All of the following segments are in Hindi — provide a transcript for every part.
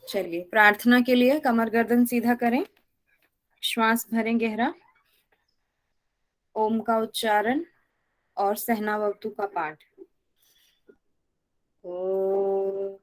चलिए, प्रार्थना के लिए कमर गर्दन सीधा करें, श्वास भरें गहरा, ओम का उच्चारण और सहनावतु का पाठ। ओ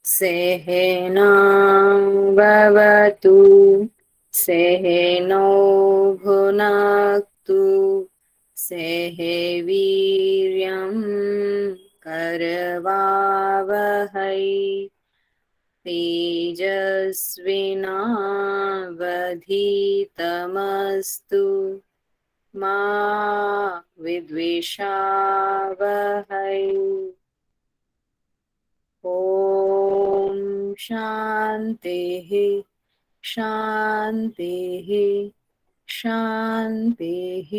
सहनां भवतु, सहनौ भुनक्तु, सह वीर्यं करवावहै, तेजस्विनावधीतमस्तु मा विद्विषावहै। ओम शांतिः शांतिः शांतिः।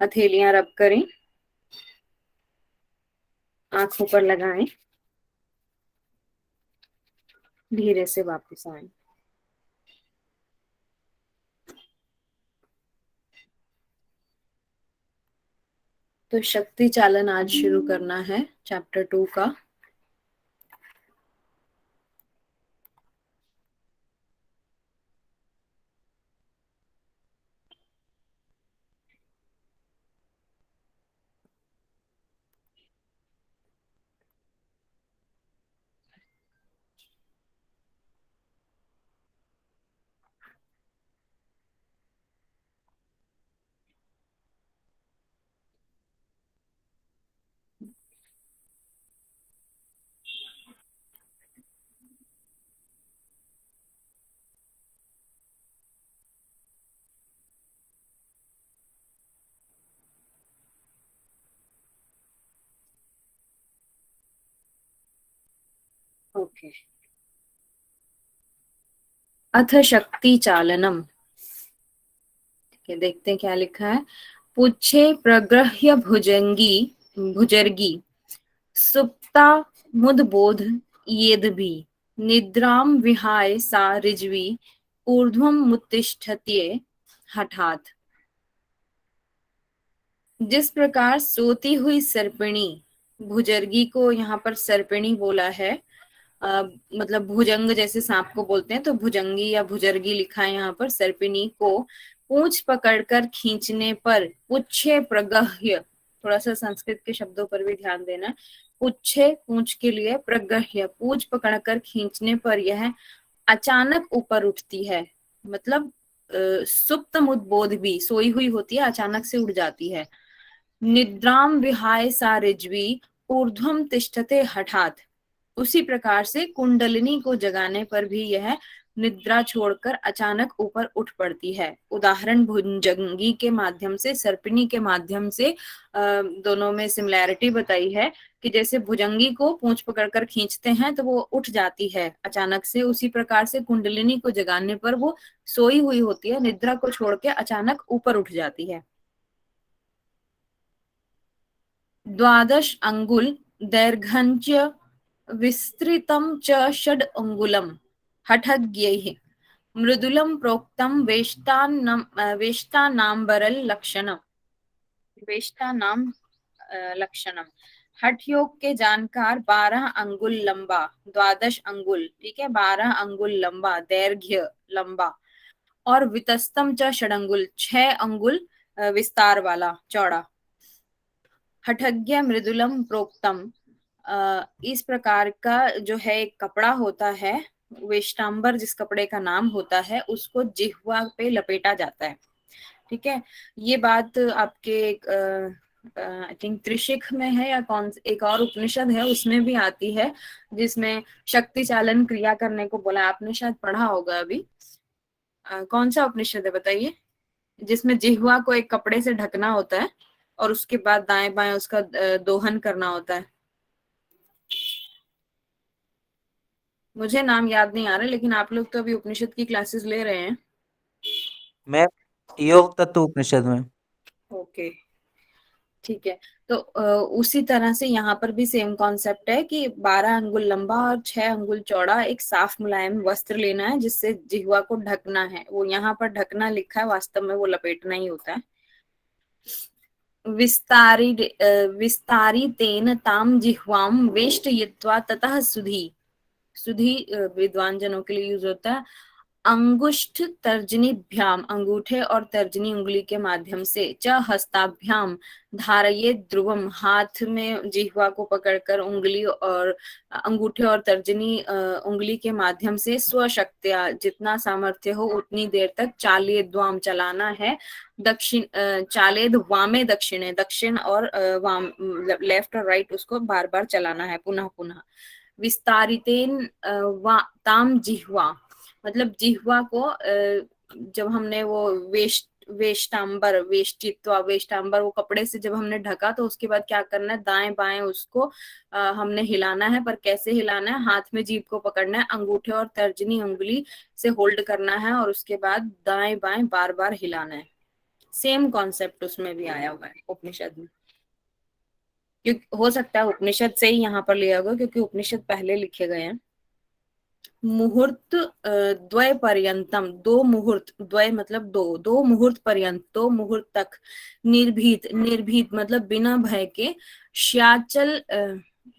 हथेलियां रब करें, आंखों पर लगाएं, धीरे से वापस आए। तो शक्ति चालन आज शुरू करना है, चैप्टर 2 का। ओके। अथ शक्ति चालनम। देखते हैं क्या लिखा है। पुच्छे प्रग्रह्य भुजंगी भुजर्गी, सुप्ता मुदबोध येदभि, निद्रां विहाय सा ऋज्वी, ऊर्ध्वं मुत्तिष्ठत्ये हठात। जिस प्रकार सोती हुई सर्पिणी, भुजर्गी को यहाँ पर सर्पिणी बोला है, मतलब भुजंग जैसे सांप को बोलते हैं, तो भुजंगी या भुजर्गी लिखा है यहाँ पर। सर्पिणी को पूंछ पकड़कर खींचने पर, पुच्छे प्रगह्य, थोड़ा सा संस्कृत के शब्दों पर भी ध्यान देना। पुच्छे पूंछ के लिए, प्रगह्य पूंछ पकड़कर खींचने पर यह अचानक ऊपर उठती है। मतलब सुप्त मुदबोध भी, सोई हुई होती है, अचानक से उठ जाती है। निद्राम विहाय सा ऋज्वी, ऊर्ध्वम तिष्ठते हठात। उसी प्रकार से कुंडलिनी को जगाने पर भी यह निद्रा छोड़कर अचानक ऊपर उठ पड़ती है। उदाहरण भुजंगी के माध्यम से, सर्पिणी के माध्यम से दोनों में सिमिलैरिटी बताई है कि जैसे भुजंगी को पूंछ पकड़कर खींचते हैं तो वो उठ जाती है अचानक से, उसी प्रकार से कुंडलिनी को जगाने पर वो सोई हुई होती है, निद्रा को छोड़ के अचानक ऊपर उठ जाती है। द्वादश अंगुल दैर्घ्यञ्च विस्तृतं च षड् अंगुलम्, हठज्ञैः मृदुलं प्रोक्तं वेष्टानाम्बरल लक्षणम्, वेष्टानाम लक्षणम। हठ योग के जानकार 12 अंगुल लंबा, द्वादश अंगुल, ठीक है, 12 अंगुल लंबा, दैर्घ्य लंबा, और वितस्तम च षडंगुल, 6 अंगुल विस्तार वाला, चौड़ा। हठज्ञ मृदुलम प्रोक्तम, इस प्रकार का जो है एक कपड़ा होता है, वेष्टांबर जिस कपड़े का नाम होता है, उसको जिह्वा पे लपेटा जाता है। ठीक है, ये बात आपके आई थिंक त्रिशिख में है, या कौन एक और उपनिषद है उसमें भी आती है, जिसमें शक्ति चालन क्रिया करने को बोला, आपने शायद पढ़ा होगा अभी। कौन सा उपनिषद है बताइए, जिसमें जिह्वा को एक कपड़े से ढकना होता है और उसके बाद दाएं बाएं उसका दोहन करना होता है। मुझे नाम याद नहीं आ रहा, लेकिन आप लोग तो अभी उपनिषद की क्लासेस ले रहे हैं। मैं योग तत्व उपनिषद में। ओके, ठीक है। तो उसी तरह से यहाँ पर भी सेम कॉन्सेप्ट है कि 12 अंगुल लंबा और 6 अंगुल चौड़ा एक साफ मुलायम वस्त्र लेना है, जिससे जिह्वा को ढकना है। वो यहाँ पर ढकना लिखा है, वास्तव में वो लपेटना ही होता है। विस्तारी विस्तारी तेन ताम जिह्वाम वेष्टयित्वा ततः सुधी। सुधी विद्वान जनों के लिए यूज होता है। अंगुष्ठ तर्जनीभ्याम, अंगूठे और तर्जनी उंगली के माध्यम से, च हस्ताभ्याम धारये ध्रुवम, हाथ में जिह्वा को पकड़कर उंगली और अंगूठे और तर्जनी उंगली के माध्यम से स्वशक्त्या, जितना सामर्थ्य हो उतनी देर तक चालेद्वाम चलाना है। दक्षिण चालेद वामे दक्षिणे, दक्षिण और वाम लेफ्ट और राइट उसको बार बार चलाना है, पुनः पुनः। विस्तारितेन ताम जिह्वा, मतलब जिह्वा को जब हमने वो वेष्टांबर वेष्टित्व वेष्टांबर वो कपड़े से जब हमने ढका, तो उसके बाद क्या करना है, दाएं बाएं उसको हमने हिलाना है। पर कैसे हिलाना है, हाथ में जीभ को पकड़ना है, अंगूठे और तर्जनी उंगली से होल्ड करना है और उसके बाद दाएं बाएं बार बार हिलाना है। सेम कॉन्सेप्ट उसमें भी आया हुआ है उपनिषद में। क्योंकि हो सकता है उपनिषद से ही यहाँ पर लिया होगा, क्योंकि उपनिषद पहले लिखे गए हैं। मुहूर्त द्वय पर्यंतम, दो मुहूर्त, द्वय मतलब दो, दो मुहूर्त पर्यंत, दो मुहूर्त तक, निर्भीत, निर्भीत मतलब बिना भय के,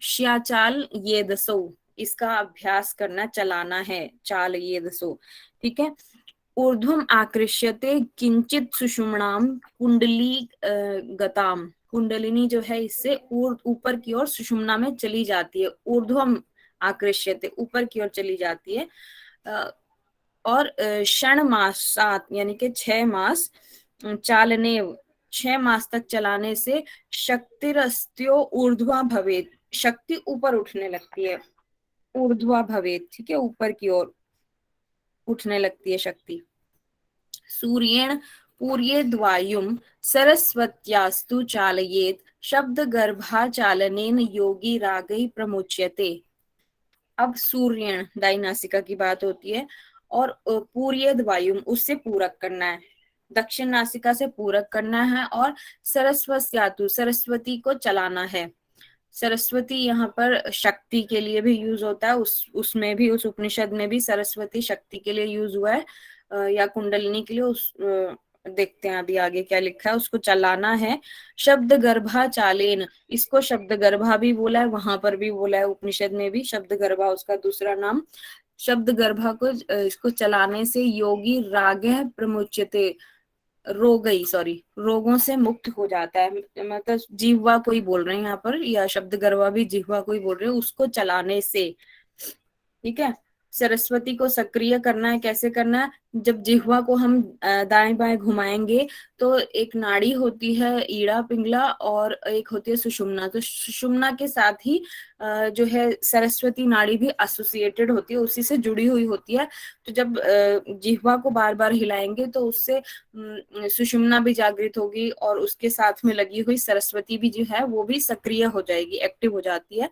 श्याचाल ये दसो, इसका अभ्यास करना, चलाना है, चाल ये दसो, ठीक है। ऊर्ध्वम आकृष्यते किंचित सुषुम्णाम कुंडली गताम, कुंडलिनी जो है इससे ऊपर की ओर सुषुम्ना में चली जाती है। ऊर्ध्वम आकृष्यते, ऊपर की ओर चली जाती है। और क्षण मासात यानी कि 6 मास चालने, 6 मास तक चलाने से शक्तिरस्त्यो ऊर्ध्वा भवेत, शक्ति ऊपर उठने लगती है, ऊर्ध्वा भवेत, ठीक है, ऊपर की ओर उठने लगती है शक्ति। सूर्येण पूर्येद्वायुं सरस्वत्यास्तु चालयेत, शब्द गर्भाचालनेन योगी रागै प्रमुच्यते। अब सूर्येण दाई नासिका की बात होती है, और पूर्येद्वायुं उससे पूरक करना है, दक्षिण नासिका से पूरक करना है, और सरस्वत्यातु सरस्वती को चलाना है। सरस्वती यहाँ पर शक्ति के लिए भी यूज होता है, उसमें भी, उस उपनिषद में भी सरस्वती शक्ति के लिए यूज हुआ है, या कुंडलिनी के लिए। देखते हैं अभी आगे क्या लिखा है, उसको चलाना है। शब्द गर्भा चालेन, इसको शब्द गर्भा भी बोला है, वहां पर भी बोला है उपनिषद में भी, शब्द गर्भा उसका दूसरा नाम। शब्द गर्भा को इसको चलाने से योगी रागः प्रमुच्यते, रोगों से मुक्त हो जाता है। मतलब जिह्वा को ही बोल रहे हैं यहाँ पर, या शब्द गर्वा भी जिह्वा को ही बोल रहे हैं, उसको चलाने से, ठीक है। सरस्वती को सक्रिय करना है, कैसे करना है, जब जिह्वा को हम दाएं बाएं घुमाएंगे, तो एक नाड़ी होती है ईड़ा पिंगला, और एक होती है सुषुम्ना, तो सुषुम्ना के साथ ही जो है सरस्वती नाड़ी भी एसोसिएटेड होती है, उसी से जुड़ी हुई होती है। तो जब जिह्वा को बार बार हिलाएंगे, तो उससे सुषुम्ना भी जागृत होगी, और उसके साथ में लगी हुई सरस्वती भी जो है वो भी सक्रिय हो जाएगी, एक्टिव हो जाती है।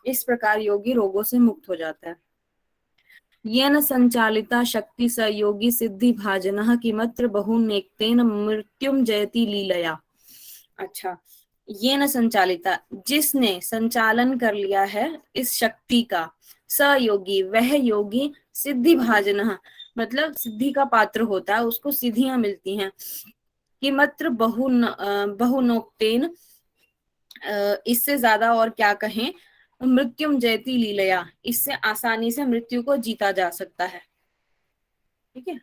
इस प्रकार योगी रोगों से मुक्त हो जाता है। येन संचालिता शक्ति स योगी सिद्धि भाजनः किमत्र बहुनेक्तेन मृत्युम जयति लीलया। अच्छा, ये न संचालिता, जिसने संचालन कर लिया है इस शक्ति का, स योगी वह योगी, सिद्धि भाजन मतलब सिद्धि का पात्र होता है, उसको सिद्धियां मिलती हैं। किमत्र बहुनोक्तेन, इससे ज्यादा और क्या कहें, मृत्युम जयति लीलया, इससे आसानी से मृत्यु को जीता जा सकता है, ठीक है।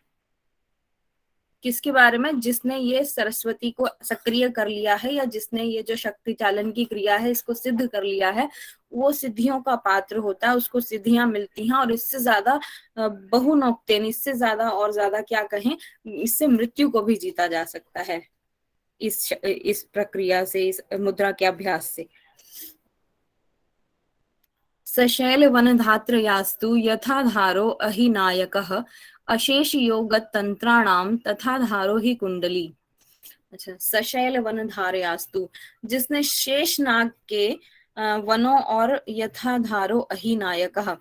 किसके बारे में, जिसने ये सरस्वती को सक्रिय कर लिया है, या जिसने ये जो शक्ति चालन की क्रिया है इसको सिद्ध कर लिया है, वो सिद्धियों का पात्र होता है, उसको सिद्धियां मिलती हैं। और इससे ज्यादा बहुनोक्तेन, इससे ज्यादा और ज्यादा क्या कहें, इससे मृत्यु को भी जीता जा सकता है। इस प्रक्रिया से, इस मुद्रा के अभ्यास से। सशैल वन धात्र यास्तु यथा धारो अहिनायकः अशेष योग तंत्राणाम तथा धारो ही कुंडली। अच्छा, सशैल वन धारयास्तु, जिसने शेष नाग के वनों और यथा धारो अहिनायकः,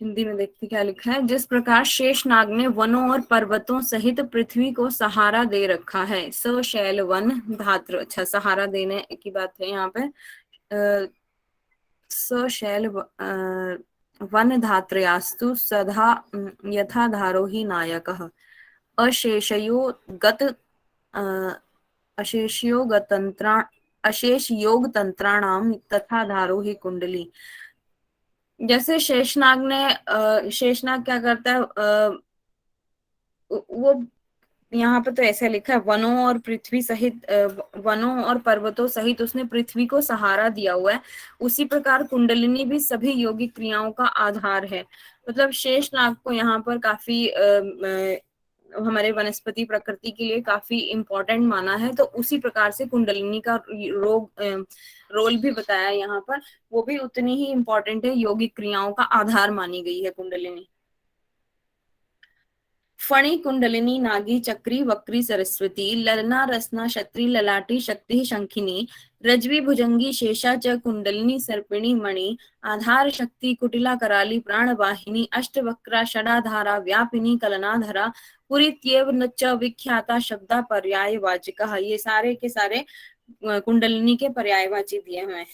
हिंदी में देखते क्या लिखा है, जिस प्रकार शेषनाग ने वनों और पर्वतों सहित पृथ्वी को सहारा दे रखा है। सशैल वन धात्र, अच्छा सहारा देने की बात है यहाँ पे। सशैल वन धात्रयास्तु सदा यथा धारो ही नायकः अशेषयो गत अशेषयो गतंत्रा अशेष योग तंत्राणाम तथा धारो ही कुंडली। जैसे शेषनाग क्या करता है, वो यहाँ पे तो ऐसा लिखा है, वनों और पृथ्वी सहित वनों और पर्वतों सहित उसने पृथ्वी को सहारा दिया हुआ है। उसी प्रकार कुंडलिनी भी सभी योगिक क्रियाओं का आधार है। मतलब शेषनाग को यहाँ पर काफी हमारे वनस्पति प्रकृति के लिए काफी इम्पोर्टेंट माना है। तो उसी प्रकार से कुंडलिनी का रोल भी बताया यहाँ पर, वो भी उतनी ही इम्पोर्टेंट है, योगिक क्रियाओं का आधार मानी गई है कुंडलिनी। फणी कुंडलिनी नागी चक्री वक्री सरस्वती ललना रसना शत्री ललाटी शक्ति शंखिनी रज्वी भुजंगी शेषा च कुंडलिनी सर्पिणी मणि आधार शक्ति कुटिला कराली प्राणवाहिनी अष्टवक्रा षडाधारा व्यापिनी कलनाधरा पुरीत्येव न च विख्याता शब्दा पर्यायवाचिका। ये सारे के सारे कुंडलिनी के पर्यायवाची दिए हुए हैं।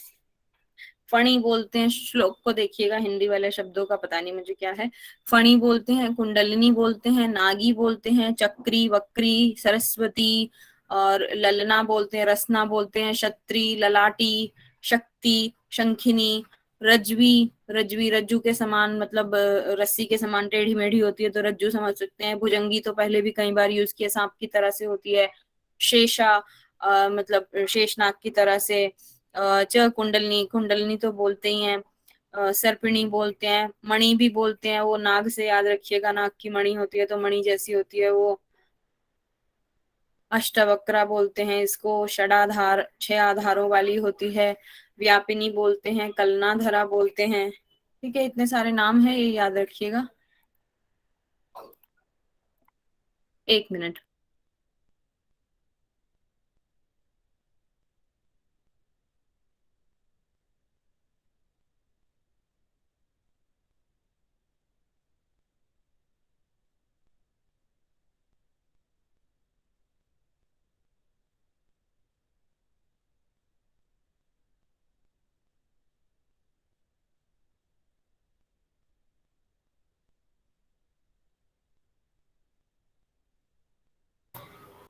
फणी बोलते हैं, श्लोक को देखिएगा, हिंदी वाले शब्दों का पता नहीं मुझे क्या है। फणी बोलते हैं, कुंडलिनी बोलते हैं, नागी बोलते हैं, चक्री वक्री सरस्वती, और ललना बोलते हैं, रसना बोलते हैं, क्षत्री ललाटी शक्ति शंखिनी रज्वी, रज्वी रज्जू के समान, मतलब रस्सी के समान टेढ़ी मेढ़ी होती है तो रज्जू समझ सकते हैं। भुजंगी तो पहले भी कई बार यूज किया, सांप की तरह से होती है। शेषा मतलब शेषनाग की तरह से। च कुंडलनी, कुंडलनी तो बोलते ही हैं। सर्पिणी बोलते हैं, मणि भी बोलते हैं, वो नाग से याद रखिएगा, नाग की मणि होती है तो मणि जैसी होती है वो। अष्टवक्रा बोलते हैं इसको, षडाधार 6 आधारों वाली होती है। व्यापिनी बोलते हैं, कलनाधरा बोलते हैं। ठीक है, इतने सारे नाम है, ये याद रखिएगा। 1 मिनट।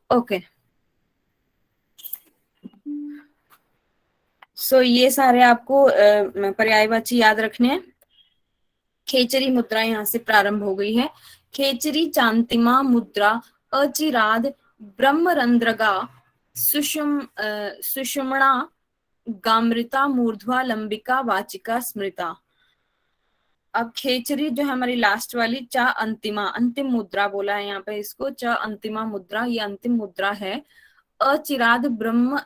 ओके, सो ये सारे आपको पर्यायवाची याद रखने हैं। खेचरी मुद्रा यहाँ से प्रारंभ हो गई है। खेचरी चांतिमा मुद्रा अचिराद ब्रह्मरंध्रगा सुषुम्ना गामृता मूर्ध्वा लंबिका वाचिका स्मृता। अब खेचरी जो है हमारी लास्ट वाली, चा अंतिमा, अंतिम मुद्रा बोला है यहाँ पे इसको, चा अंतिमा मुद्रा, ये अंतिम मुद्रा है। अचिराद ब्रह्म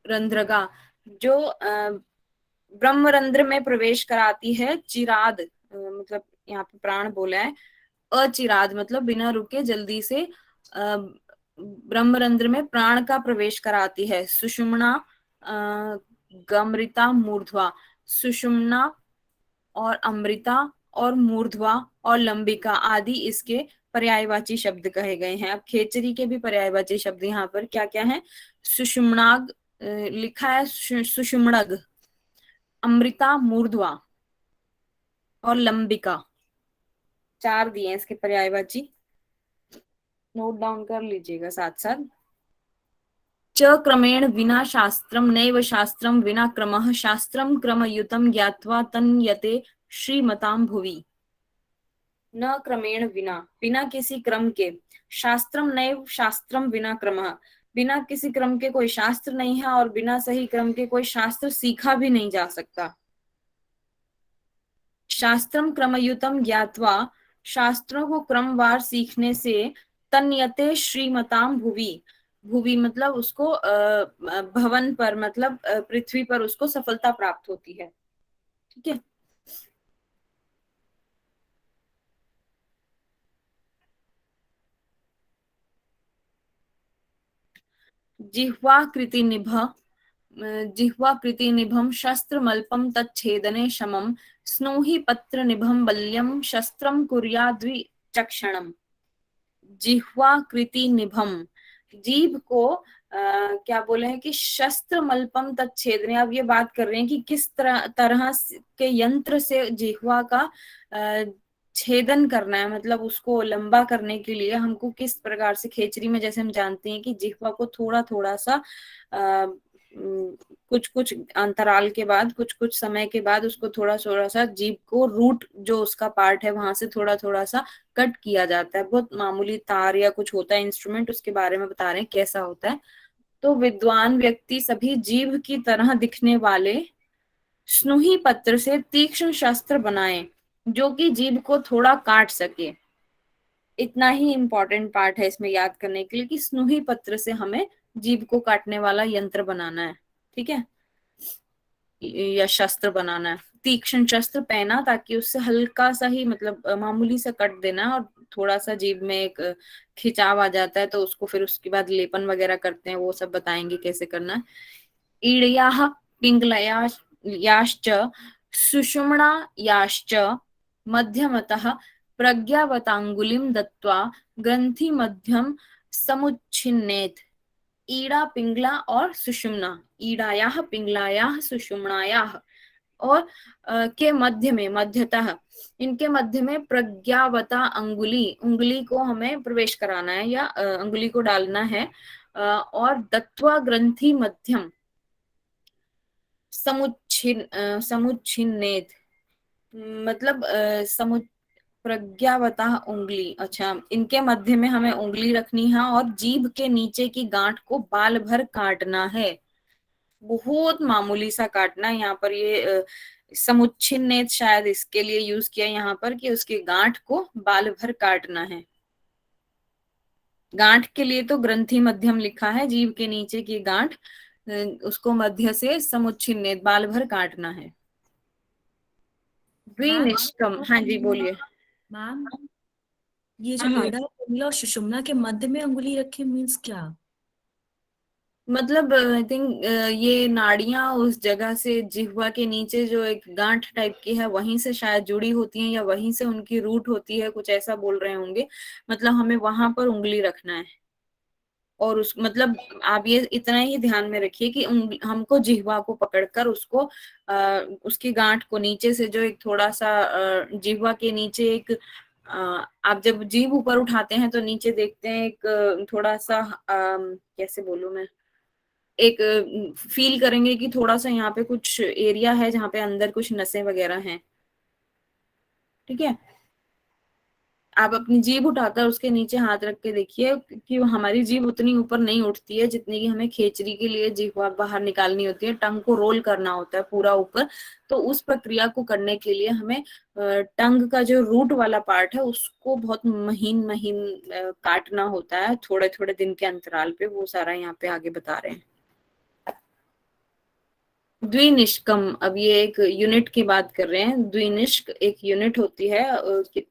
रंध्रगा, जो ब्रह्मरंध्र में प्रवेश कराती है। चिराद मतलब यहाँ पे प्राण बोला है। अचिराद मतलब बिना रुके जल्दी से ब्रह्मरंध्र में प्राण का प्रवेश कराती है। सुषुम्ना गमृता मूर्ध्वा, सुषुम्ना और अमृता और मूर्ध्वा और लंबिका आदि इसके पर्यायवाची शब्द कहे गए हैं। अब खेचरी के भी पर्यायवाची शब्द यहाँ पर क्या क्या है। सुषुम्नाग लिखा है, सुषुम्नग, अमृता मूर्ध्वा और लंबिका, 4 दिए इसके पर्यायवाची, नोट डाउन कर लीजिएगा साथ साथ। च क्रमेण विना शास्त्रम नैव शास्त्रम विना क्रमः शास्त्रम क्रमयुतम ज्ञात्वा तन्यते श्रीमताम भुवि। न क्रमेण विना, बिना किसी क्रम के, शास्त्रम नैव शास्त्रम विना क्रमः, बिना किसी क्रम के कोई शास्त्र नहीं है और बिना सही क्रम के कोई शास्त्र सीखा भी नहीं जा सकता। शास्त्रम क्रमयुतम ज्ञात्वा, शास्त्रों को क्रमवार सीखने से तन्यते श्रीमताम भुवि, भुवि मतलब उसको भवन पर, मतलब पृथ्वी पर उसको सफलता प्राप्त होती है। ठीक है। जिह्वाकृति निभ, जिह्वाकृति निभम शस्त्रमल्पम तच्छेदने शमम, स्नोहि पत्र निभम बल्यम शस्त्रम कुर्याद्विचक्षणम। जिह्वाकृति निभम, जीभ को क्या बोले हैं कि शस्त्र मल्पम तच्छेदने। अब ये बात कर रहे हैं कि किस तरह के यंत्र से जिह्वा का छेदन करना है, मतलब उसको लंबा करने के लिए हमको किस प्रकार से, खेचरी में जैसे हम जानते हैं कि जिह्वा को थोड़ा थोड़ा सा कुछ कुछ अंतराल के बाद, कुछ कुछ समय के बाद उसको थोड़ा थोड़ा सा जीभ को, रूट जो उसका पार्ट है वहां से थोड़ा थोड़ा सा कट किया जाता है। बहुत मामूली तार या कुछ होता है इंस्ट्रूमेंट, उसके बारे में बता रहे हैं कैसा होता है। तो विद्वान व्यक्ति सभी जीभ की तरह दिखने वाले स्नुही पत्र से तीक्ष्ण शस्त्र बनाए, जो कि जीभ को थोड़ा काट सके। इतना ही इम्पोर्टेंट पार्ट है इसमें याद करने के लिए कि स्नुही पत्र से हमें जीभ को काटने वाला यंत्र बनाना है। ठीक है, या शस्त्र बनाना है। तीक्ष्ण शस्त्र पहना ताकि उससे हल्का सा ही, मतलब मामूली सा कट देना है, और थोड़ा सा जीभ में एक खिंचाव आ जाता है तो उसको फिर उसके बाद लेपन वगैरह करते हैं, वो सब बताएंगे कैसे करना है। ईड़याः पिंगलयाश्च सुषुम्णायाश्च मध्यमतः प्रज्ञावतांगुलिं दत्त्वा ग्रंथि मध्यम समुच्छिन्नेत। ईड़ा, पिंगला और सुषुम्ना, ईड़ायाः पिंगलायाः सुषुम्नायाः, और के मध्य में, मध्यतः, इनके मध्य में प्रज्ञावता अंगुली, उंगली को हमें प्रवेश कराना है या अंगुली को डालना है। और दत्वा ग्रंथि मध्यम समुच्छिन्नेत, मतलब प्रज्ञावता उंगली, अच्छा, इनके मध्य में हमें उंगली रखनी है और जीभ के नीचे की गांठ को बाल भर काटना है। बहुत मामूली सा काटना है यहाँ पर। ये समुच्छिन्नेत शायद इसके लिए यूज किया यहाँ पर कि उसकी गांठ को बाल भर काटना है। गांठ के लिए तो ग्रंथि मध्यम लिखा है, जीभ के नीचे की गांठ, उसको मध्य से समुच्छिन्नेत बाल भर काटना है। मैम द्विनिष्कम, हाँ जी बोलिए। मैम ये जो हाँ, ईड़ा, पिंगला और सुषुम्ना के मध्य में अंगुली रखी मीन्स क्या? मतलब आई थिंक ये नाड़ियां उस जगह से, जिह्वा के नीचे जो एक गांठ टाइप की है वहीं से शायद जुड़ी होती हैं, या वहीं से उनकी रूट होती है, कुछ ऐसा बोल रहे होंगे। मतलब हमें वहां पर उंगली रखना है। और उस, मतलब आप ये इतना ही ध्यान में रखिए कि हमको जिह्वा को पकड़कर उसको उसकी गांठ को नीचे से, जो एक थोड़ा सा जिह्वा के नीचे एक आप जब जीभ ऊपर उठाते हैं तो नीचे देखते हैं एक थोड़ा सा कैसे बोलूं मैं, एक फील करेंगे कि थोड़ा सा यहाँ पे कुछ एरिया है जहाँ पे अंदर कुछ नसें वगैरह हैं। ठीक है, आप अपनी जीभ उठाकर उसके नीचे हाथ रख के देखिए कि हमारी जीभ उतनी ऊपर नहीं उठती है जितनी कि हमें खेचरी के लिए जीभ बाहर निकालनी होती है, टंग को रोल करना होता है पूरा ऊपर। तो उस प्रक्रिया को करने के लिए हमें टंग का जो रूट वाला पार्ट है उसको बहुत महीन महीन काटना होता है थोड़े थोड़े दिन के अंतराल पे। वो सारा यहाँ पे आगे बता रहे हैं। द्विनिष्कम, अब ये एक यूनिट की बात कर रहे हैं। द्विनिष्क एक यूनिट होती है,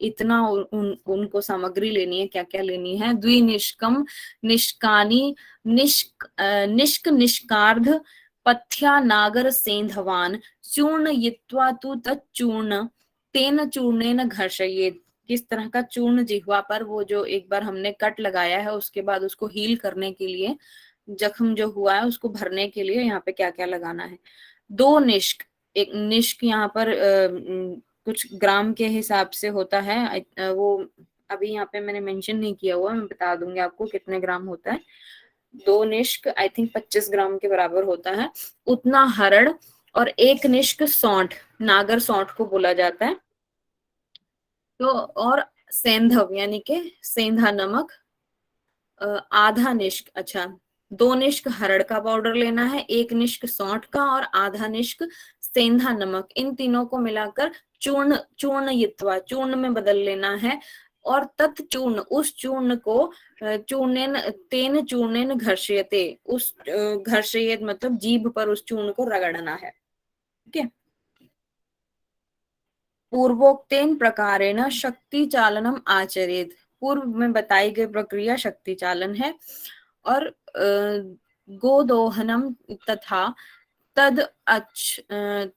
इतना उनको सामग्री लेनी है, क्या क्या लेनी है। द्विनिष्कम निष्कानी निष्क निष्कार्ध पथ्या नागर सेंधवान चूर्ण यित्वा तु तच्चूर्ण तेन चूर्णेन घर्षयेत्। किस तरह का चूर्ण जिह्वा पर, वो जो एक बार हमने कट लगाया है उसके बाद उसको हील करने के लिए, जख्म जो हुआ है उसको भरने के लिए यहाँ पे क्या क्या लगाना है। दो निष्क, एक निष्क यहाँ पर कुछ ग्राम के हिसाब से होता है। वो अभी यहाँ पे मैंने मेंशन नहीं किया हुआ, मैं बता दूंगी आपको कितने ग्राम होता है। दो निष्क आई थिंक 25 ग्राम के बराबर होता है। उतना हरड़, और एक निष्क सौंठ, नागर सौंठ को बोला जाता है। तो और सेंधव यानी के सेंधा नमक, आधा निष्क, अच्छा, दो निष्क हरड़ का पाउडर लेना है, एक निष्क सौंठ का और आधा निष्क सेंधा नमक। इन तीनों को मिलाकर चूर्ण, चूर्ण यित्वा, चूर्ण में बदल लेना है। और तत्चूर्ण उस चूर्ण को चूर्णेन तेन चूर्णेन घर्षयते, उस घर्षयेत मतलब जीभ पर उस चूर्ण को रगड़ना है। ठीक है। पूर्वोक्तेन प्रकारेण शक्ति चालनम आचरेत, पूर्व में बताई गई प्रक्रिया शक्ति चालन है। और गोदोहनम तथा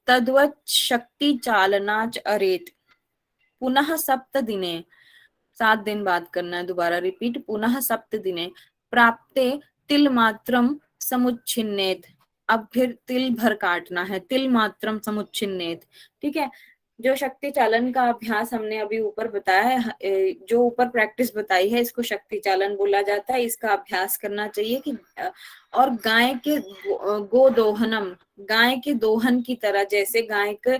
तद्वत् शक्ति चालनाच अरेत, पुनः सप्त दिने, 7 दिन बाद करना है, दोबारा रिपीट, पुनः सप्त दिने प्राप्ते तिल मात्रम समुच्छिन्नेत, अब फिर तिल भर काटना है, तिल मात्रम समुच्छिन्नेत। ठीक है। जो शक्ति चालन का अभ्यास हमने अभी ऊपर बताया है, जो ऊपर प्रैक्टिस बताई है, इसको शक्ति चालन बोला जाता है। इसका अभ्यास करना चाहिए कि और गाय के गोदोहनम, गाय के दोहन की तरह, जैसे गाय के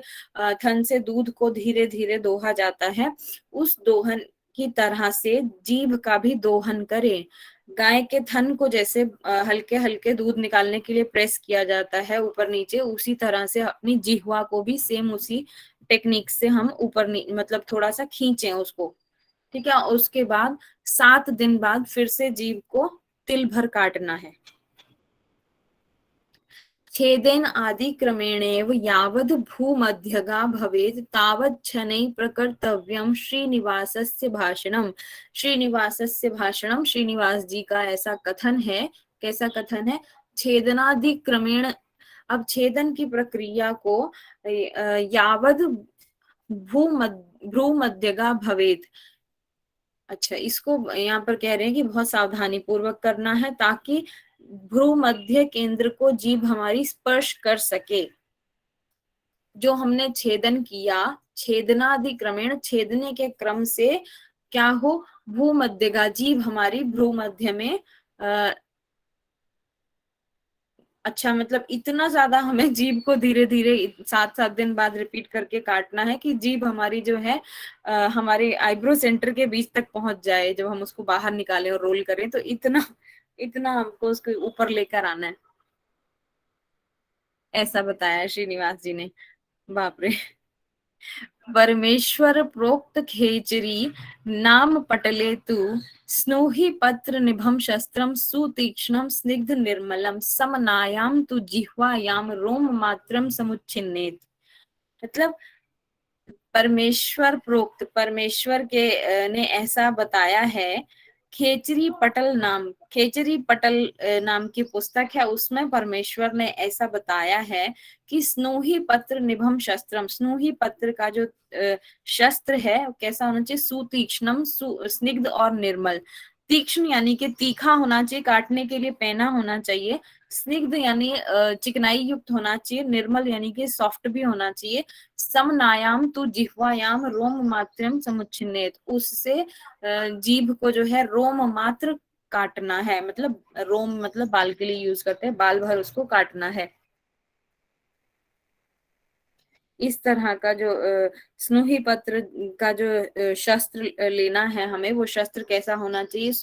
थन से दूध को धीरे धीरे दोहा जाता है, उस दोहन की तरह से जीभ का भी दोहन करें। गाय के थन को जैसे हल्के हल्के दूध निकालने के लिए प्रेस किया जाता है ऊपर नीचे, उसी तरह से अपनी जिह्वा को भी सेम उसी टेक्निक से हम ऊपर मतलब थोड़ा सा खींचें उसको। ठीक है। उसके बाद 7 दिन बाद फिर से जीभ को तिल भर काटना है। छेदेन आदि क्रमेणेव यावद् भूमध्यगा भवेत् तावत् शनैः प्रकर्तव्यम् श्रीनिवासस्य भाषणम्। श्रीनिवासस्य भाषणम्, श्रीनिवास जी का ऐसा कथन है। कैसा कथन है? छेदनादि क्रमेण, अब छेदन की प्रक्रिया को यावद् भ्रूमध्यगा भवेत्, अच्छा, इसको यहाँ पर कह रहे हैं कि बहुत सावधानी पूर्वक करना है ताकि भ्रू मध्य केंद्र को जीभ हमारी स्पर्श कर सके। जो हमने छेदन किया, छेदनादि क्रमेण, छेदने के क्रम से क्या हो, भूमध्यगा, जीभ हमारी भ्रू मध्य में अच्छा, मतलब इतना ज्यादा हमें जीभ को धीरे धीरे 7-7 दिन बाद रिपीट करके काटना है कि जीभ हमारी जो है हमारे आईब्रो सेंटर के बीच तक पहुंच जाए, जब हम उसको बाहर निकालें और रोल करें, तो इतना इतना हमको उसको ऊपर लेकर आना है। ऐसा बताया श्रीनिवास जी ने। बाप रे। परमेश्वर प्रोक्त खेचरी नाम पटले तु स्नोहि पत्र निभम शस्त्रम सुतीक्ष्णम स्निग्ध निर्मलम समनायाम तु जिह्वायाम रोम मात्रम समुच्छिन्नेत। मतलब परमेश्वर प्रोक्त, परमेश्वर के ने ऐसा बताया है। खेचरी पटल नाम, खेचरी पटल नाम की पुस्तक है, उसमें परमेश्वर ने ऐसा बताया है कि स्नोही पत्र निभम शस्त्रम, स्नोही पत्र का जो शस्त्र है कैसा होना चाहिए, सुतीक्ष्णम, स्निग्ध और निर्मल। तीक्ष्ण यानी कि तीखा होना चाहिए, काटने के लिए पैना होना चाहिए। स्निग्ध यानी चिकनाई युक्त होना चाहिए। निर्मल यानी कि सॉफ्ट भी होना चाहिए। समनायाम तु जिह्वायाम रोम मात्रम समुच्छिन्नेत, उससे जीभ को जो है रोम मात्र काटना है, मतलब रोम मतलब बाल के लिए यूज करते हैं, बाल भर उसको काटना है। इस तरह का जो स्नोही पत्र का जो शस्त्र लेना है हमें, वो शस्त्र कैसा होना चाहिए,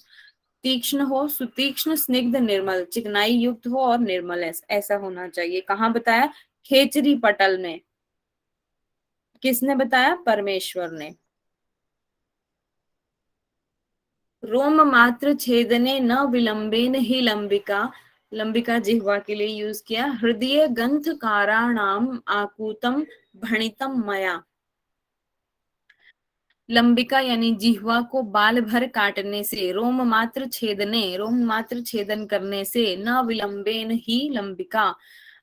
तीक्ष्ण हो, सुतीक्ष्ण, स्निग्ध, निर्मल, चिकनाई युक्त हो और निर्मल, ऐसा होना चाहिए। कहाँ बताया? खेचरी पटल में। किसने बताया? परमेश्वर ने। रोम मात्र छेदने न विलंबेन ही लंबिका, लंबिका जिह्वा के लिए यूज किया। हृदय ग्रंथ काराणाम आकुतम भणितम मया, लंबिका यानी जिह्वा को बाल भर काटने से, रोम मात्र छेदने, रोम मात्र छेदन करने से, न विलंबेन ही लंबिका,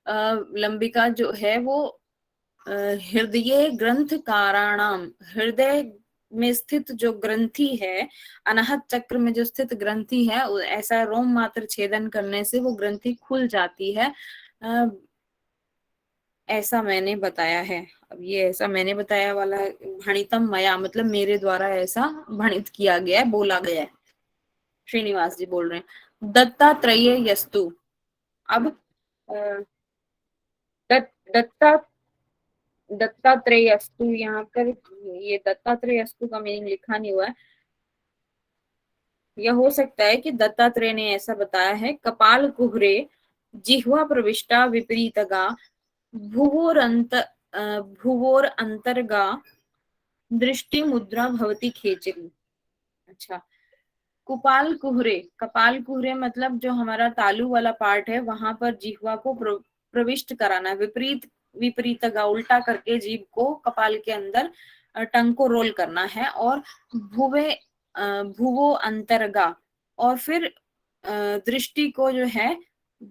लंबिका जो है वो हृदय ग्रंथ काराणाम, हृदय में स्थित जो ग्रंथि है, अनाहत चक्र में जो स्थित ग्रंथि है, ऐसा रोम मात्र छेदन करने से वो ग्रंथि खुल जाती है। ऐसा मैंने बताया है। अब ये ऐसा मैंने बताया वाला भणितम मया मतलब मेरे द्वारा ऐसा भणित किया गया है, बोला गया है। श्रीनिवास जी बोल रहे हैं। दत्तात्रेय यस्तु, अब दत्ता दत्तात्रेय अस्तु, यहाँ पर ये दत्तात्रेय अस्तु का मीनिंग लिखा नहीं हुआ है। यह हो सकता है कि दत्तात्रेय ने ऐसा बताया है। कपाल कुहरे जिह्वा प्रविष्टा विपरीतगा भुवोरंत भुवोर अंतर्गा दृष्टि मुद्रा भवती खेचरी। अच्छा, कपाल कुहरे मतलब जो हमारा तालू वाला पार्ट है वहां पर जिह्वा को प्रविष्ट कराना, विपरीत विपरीत उल्टा करके जीभ को कपाल के अंदर टंग को रोल करना है। और भुवे भुवो अंतरगा, और फिर दृष्टि को जो है,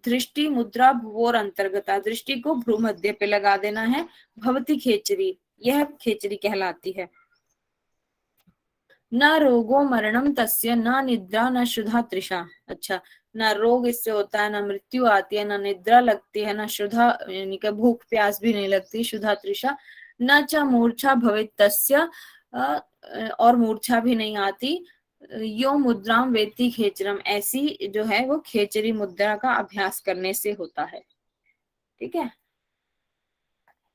दृष्टि मुद्रा भुवोर अंतर्गता, दृष्टि को भ्रू मध्य पे लगा देना है। भवती खेचरी, यह खेचरी कहलाती है। न रोगो मरणम तस्य न निद्रा न शुद्धा तृषा। अच्छा, ना रोग इससे होता है, ना मृत्यु आती है, ना निद्रा लगती है, ना शुद्धा यानी कि भूख प्यास भी नहीं लगती, शुद्धा तृषा। न च मूर्छा भवेत् तस्य, और मूर्छा भी नहीं आती। यो मुद्राम वेत्ति खेचरम, ऐसी जो है वो खेचरी मुद्रा का अभ्यास करने से होता है। ठीक है,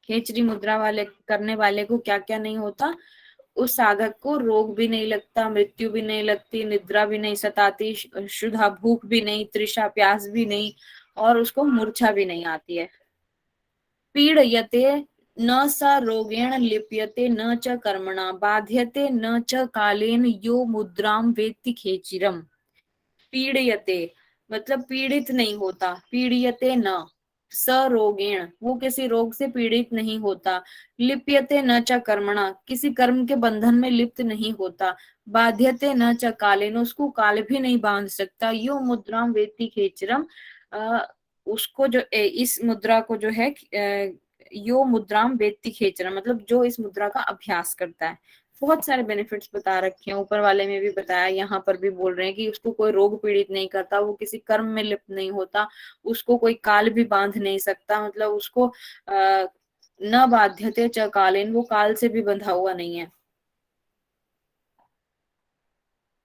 खेचरी मुद्रा वाले करने वाले को क्या क्या नहीं होता, उस साधक को रोग भी नहीं लगता, मृत्यु भी नहीं लगती, निद्रा भी नहीं सताती, शुद्धा भूख भी नहीं, तृषा प्यास भी नहीं, और उसको मूर्छा भी नहीं आती है। पीड़यते न स रोगेण लिप्यते न च कर्मणा बाध्यते न च कालेन यो मुद्राम वेत्ति खेचिरम। पीड़यते मतलब पीड़ित नहीं होता, पीड़यते न, स रोगेण वो किसी रोग से पीड़ित नहीं होता, लिप्यते न च कर्मणा किसी कर्म के बंधन में लिप्त नहीं होता, बाध्यते न च कालेन उसको काल भी नहीं बांध सकता, यो मुद्राम वेत्ति खेचरम, उसको जो इस मुद्रा को जो है यो मुद्राम वेत्ति खेचरम मतलब जो इस मुद्रा का अभ्यास करता है। बहुत सारे बेनिफिट्स बता रखे हैं, ऊपर वाले में भी बताया, यहाँ पर भी बोल रहे हैं कि उसको कोई रोग पीड़ित नहीं करता, वो किसी कर्म में लिप्त नहीं होता, उसको कोई काल भी बांध नहीं सकता, मतलब उसको न बाध्यते च कालेन, वो काल से भी बंधा हुआ नहीं है।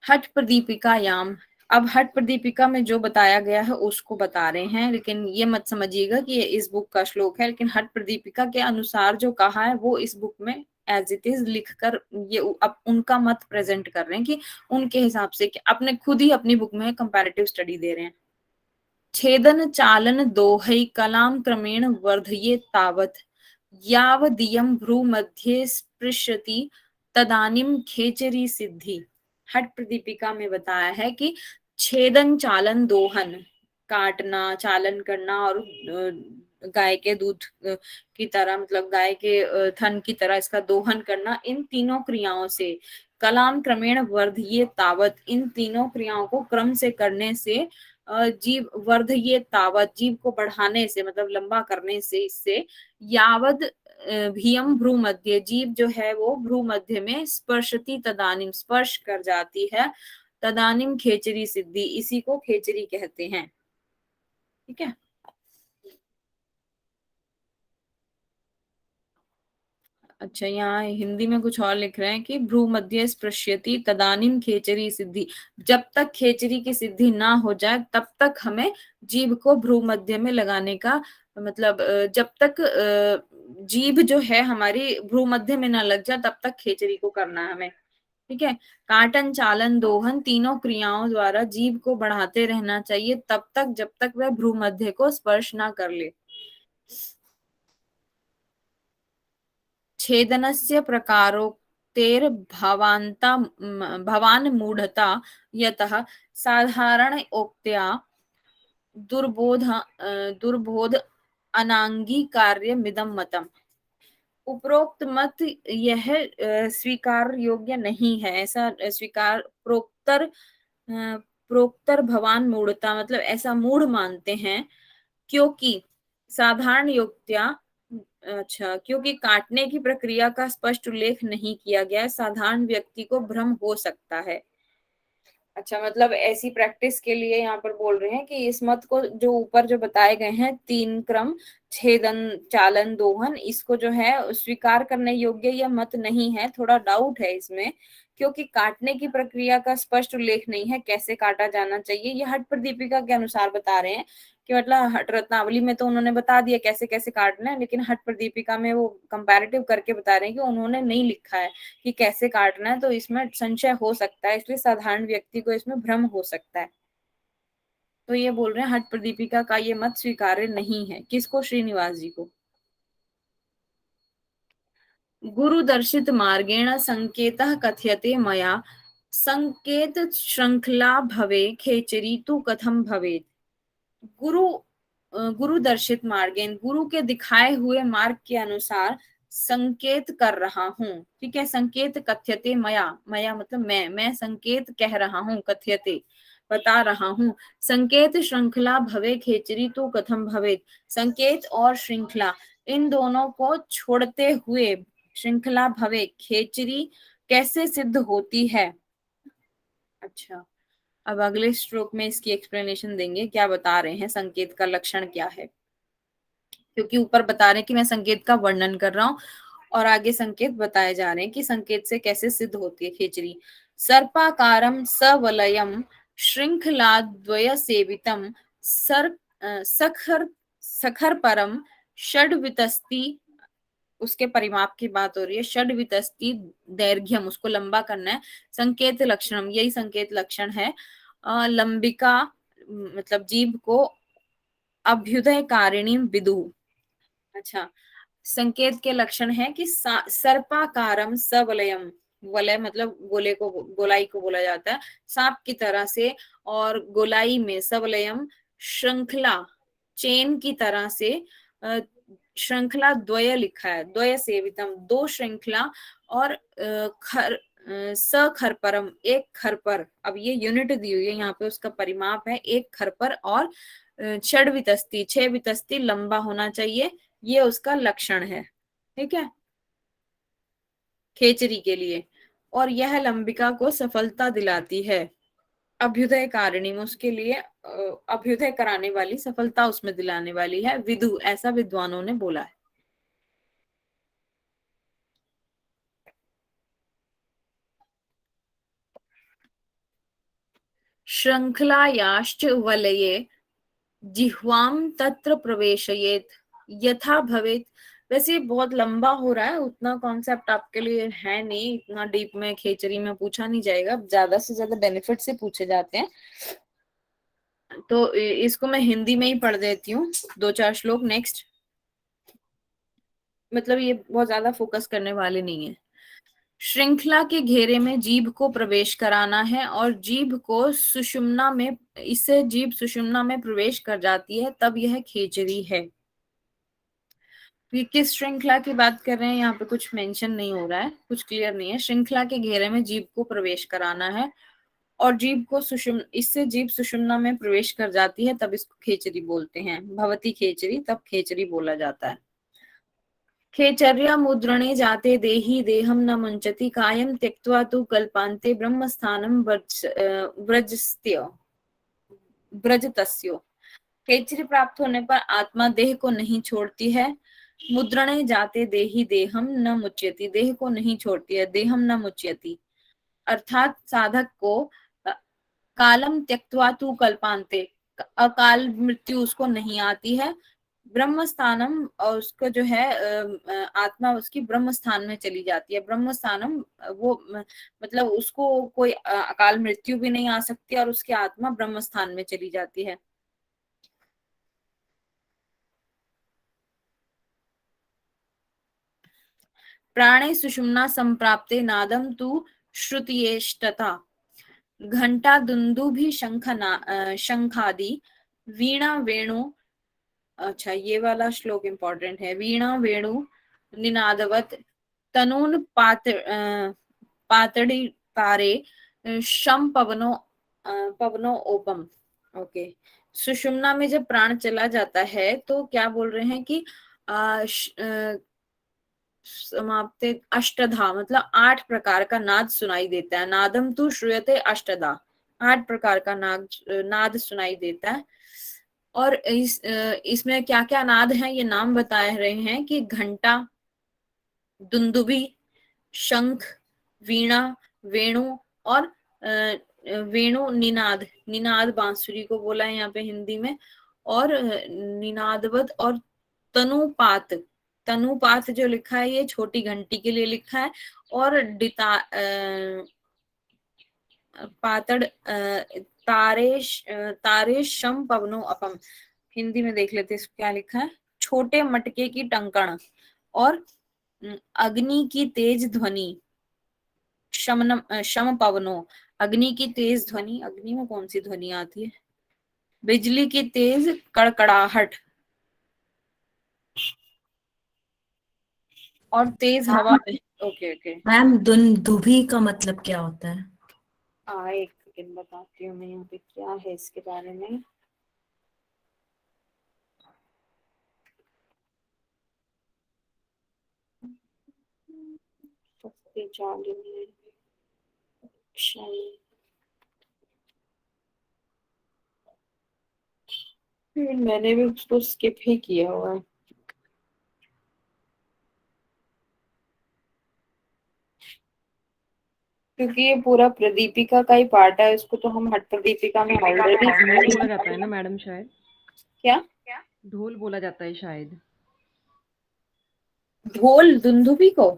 हठ प्रदीपिका याम, अब हठ प्रदीपिका में जो बताया गया है उसको बता रहे हैं, लेकिन ये मत समझिएगा कि ये इस बुक का श्लोक है, लेकिन हठ प्रदीपिका के अनुसार जो कहा है वो इस बुक में एज इट इज लिखकर ये अब उनका मत प्रेजेंट कर रहे हैं कि उनके हिसाब से, कि अपने खुद ही अपनी बुक में कंपैरेटिव स्टडी दे रहे हैं। छेदन चालन दोहै कलाम क्रमेण वर्धये तावत, यावदियं भ्रू मध्ये स्पृशति तदानीम खेचरी सिद्धि। हठ प्रदीपिका में बताया है कि छेदन चालन दोहन, काटना, चालन करना, और गाय के दूध की तरह मतलब गाय के थन की तरह इसका दोहन करना, इन तीनों क्रियाओं से कलाम क्रमेण वर्धये तावत, इन तीनों क्रियाओं को क्रम से करने से जीव वर्धये तावत जीव को बढ़ाने से मतलब लंबा करने से, इससे यावद भीयम भ्रू मध्य जीव जो है वो भ्रू मध्य में स्पर्शति तदानिम स्पर्श कर जाती है, तदानिम खेचरी सिद्धि, इसी को खेचरी कहते हैं। ठीक है, अच्छा यहाँ हिंदी में कुछ और लिख रहे हैं कि भ्रू मध्य स्पृश्यति तदानीम खेचरी सिद्धि, जब तक खेचरी की सिद्धि ना हो जाए तब तक हमें जीभ को भ्रू मध्य में लगाने का मतलब जब तक जीभ जो है हमारी भ्रू मध्य में ना लग जाए तब तक खेचरी को करना है हमें। ठीक है, काटन चालन दोहन तीनों क्रियाओं द्वारा जीभ को बढ़ाते रहना चाहिए तब तक जब तक वह भ्रू मध्य को स्पर्श ना कर ले। छेदनस्य प्रकारोक्तेर भवान्ता भवान् मूढ़ता यतः साधारण उक्त्या दुर्बोध अनांगीकार्यमिदं मतम्। उपरोक्त मत यह स्वीकार योग्य नहीं है, ऐसा स्वीकार प्रोक्तर भवान मूढ़ता मतलब ऐसा मूढ़ मानते हैं, क्योंकि साधारण युक्तियां, अच्छा क्योंकि काटने की प्रक्रिया का स्पष्ट उल्लेख नहीं किया गया, साधारण व्यक्ति को भ्रम हो सकता है। अच्छा मतलब ऐसी प्रैक्टिस के लिए यहाँ पर बोल रहे हैं कि इस मत को जो ऊपर जो बताए गए हैं तीन क्रम छेदन चालन दोहन, इसको जो है स्वीकार करने योग्य यह मत नहीं है, थोड़ा डाउट है इसमें, क्योंकि काटने की प्रक्रिया का स्पष्ट उल्लेख नहीं है, कैसे काटा जाना चाहिए, यह हठ प्रदीपिका के अनुसार बता रहे हैं कि मतलब हठ रत्नावली में तो उन्होंने बता दिया कैसे कैसे काटना है, लेकिन हठ प्रदीपिका में वो कंपैरेटिव करके बता रहे हैं कि उन्होंने नहीं लिखा है कि कैसे काटना है, तो इसमें संशय हो सकता है, इसलिए साधारण व्यक्ति को इसमें भ्रम हो सकता है। तो ये बोल रहे हैं हठ प्रदीपिका का ये मत स्वीकार्य नहीं है। किसको? श्रीनिवास जी को। गुरु दर्शित मार्गेण संकेतः कथ्यते मया संकेत श्रृंखला भवे खेचरी तू कथम भवेत। गुरु गुरु दर्शित मार्गेन, गुरु के दिखाए हुए मार्ग के अनुसार संकेत कर रहा हूँ। ठीक है, संकेत कथ्यते मया, मया मतलब मैं संकेत कह रहा हूँ, कथ्यते बता रहा हूँ। संकेत श्रृंखला भवे खेचरी तो कथम भवेत, संकेत और श्रृंखला इन दोनों को छोड़ते हुए श्रृंखला भवे खेचरी कैसे सिद्ध होती है। अच्छा, अब अगले स्ट्रोक में इसकी एक्सप्लेनेशन देंगे, क्या बता रहे हैं, संकेत का लक्षण क्या है, क्योंकि ऊपर बता रहे हैं कि मैं संकेत का वर्णन कर रहा हूँ और आगे संकेत बताए जा रहे हैं कि संकेत से कैसे सिद्ध होती है खेचरी। सर्पाकारम सवलयम श्रृंखलाद्वय सेवितम सखर सखर परम षड्वितस्ति, उसके परिमाप की बात हो रही है, षड्वितस्ति दैर्घ्यम, उसको लंबा करना है। संकेत लक्षणम, यही संकेत लक्षण है। लंबिका मतलब जीभ को अभ्युदय कारिणी विदु। अच्छा, संकेत के लक्षण है कि सर्पाकारम सवलयम, वलय मतलब गोले को, गोलाई को बोला जाता है, सांप की तरह से, और गोलाई में सवलयम श्रृंखला, चेन की तरह से। श्रृंखला द्वय लिखा है, द्वय सेवितम दो श्रृंखला, और खर सखर परम एक खर पर। अब ये यूनिट दी हुई है यहाँ पे, उसका परिमाप है एक खर पर, और षड वितस्ती 6 वितस्ती लंबा होना चाहिए, ये उसका लक्षण है। ठीक है, खेचरी के लिए। और यह लंबिका को सफलता दिलाती है, अभ्युदय कारिणी में, उसके लिए अभ्युदय कराने वाली, सफलता उसमें दिलाने वाली है, विदु, ऐसा विद्वानों ने बोला है। श्रृंखलायाश्च वलये जिह्वाम तत्र प्रवेशयेत यथा भवेत। वैसे ये बहुत लंबा हो रहा है, उतना कॉन्सेप्ट आपके लिए है नहीं, इतना डीप में खेचरी में पूछा नहीं जाएगा, ज्यादा से ज्यादा बेनिफिट से पूछे जाते हैं। तो इसको मैं हिंदी में ही पढ़ देती हूँ, 2-4 श्लोक नेक्स्ट। मतलब ये बहुत ज्यादा फोकस करने वाले नहीं है। श्रृंखला के घेरे में जीभ को प्रवेश कराना है, और जीभ को सुषुम्ना में, इससे जीभ सुषुम्ना में प्रवेश कर जाती है, तब यह खेचरी है। किस श्रृंखला की बात कर रहे हैं यहाँ पे कुछ मेंशन नहीं हो रहा है, कुछ क्लियर नहीं है। श्रृंखला के घेरे में जीभ को प्रवेश कराना है, और जीभ को इससे जीभ सुषुम्ना में प्रवेश कर जाती है, तब इसको खेचरी बोलते हैं। भवती खेचरी, तब खेचरी बोला जाता है। खेचर्या मुद्रणे जाते देहि देहम न मुंचति कायम त्यक्त्वा तु कल्पान्ते ब्रह्मस्थानम व्रजतस्यो। खेचरी प्राप्त होने पर आत्मा देह को नहीं छोड़ती है। मुद्रणे जाते देहि देहम न मुच्यति, देह को नहीं छोड़ती है, देहम न मुच्यति, अर्थात साधक को कालम त्यक्त्वा तु कल्पान्ते, अकाल मृत्यु उसको नहीं आती है। ब्रह्म स्थानम, और उसको जो है आत्मा उसकी ब्रह्म स्थान में चली जाती है। ब्रह्म स्थानम वो मतलब उसको कोई अकाल मृत्यु भी नहीं आ सकती, और उसकी आत्मा ब्रह्म स्थान में चली जाती है। प्राणे सुषुम्ना संप्राप्ते नादम तु श्रुतियेष्टता घंटा दुंदुभि शंखादि वीणा वेणु। अच्छा, ये वाला श्लोक इंपॉर्टेंट है। वीणा वेणु निनादवत तनून पातड़ी तारे शम पवनो ओपम। ओके, सुषुम्ना में जब प्राण चला जाता है तो क्या बोल रहे हैं कि समाप्ते अष्टधा, मतलब 8 प्रकार का नाद सुनाई देता है। नादम तु श्रूयते अष्टधा, 8 प्रकार का नाद सुनाई देता है। और इसमें क्या क्या नाद है ये नाम बताए रहे हैं कि घंटा, दुंदुभी, शंख, वीणा, वेणु, और वेणु निनाद, निनाद बांसुरी को बोला है यहाँ पे हिंदी में, और निनादवत, और तनुपात, तनुपात जो लिखा है ये छोटी घंटी के लिए लिखा है। और पातड़ तारे शम पवनो अपम, हिंदी में देख लेते इसको क्या लिखा है। छोटे मटके की टंकण, और अग्नि की तेज ध्वनि, शम पवनो, अग्नि की तेज ध्वनि, अग्नि में कौन सी ध्वनि आती है, बिजली की तेज कड़कड़ाहट, और तेज हवा में। ओके ओके, मैम दुंदुभी का मतलब क्या होता है? एक सेकेंड बताती हूँ मैं, यहाँ पे क्या है इसके बारे में। सबसे जालिम क्षण, मैंने भी उसको स्किप ही किया हुआ है, क्योंकि ये पूरा प्रदीपिका का ही पार्ट है, इसको तो हम हट प्रदीपिका में ऑलरेडी। ढोल बोला जाता है ना मैडम शायद, क्या, ढोल बोला जाता है शायद। ढोल दुंदुभी को?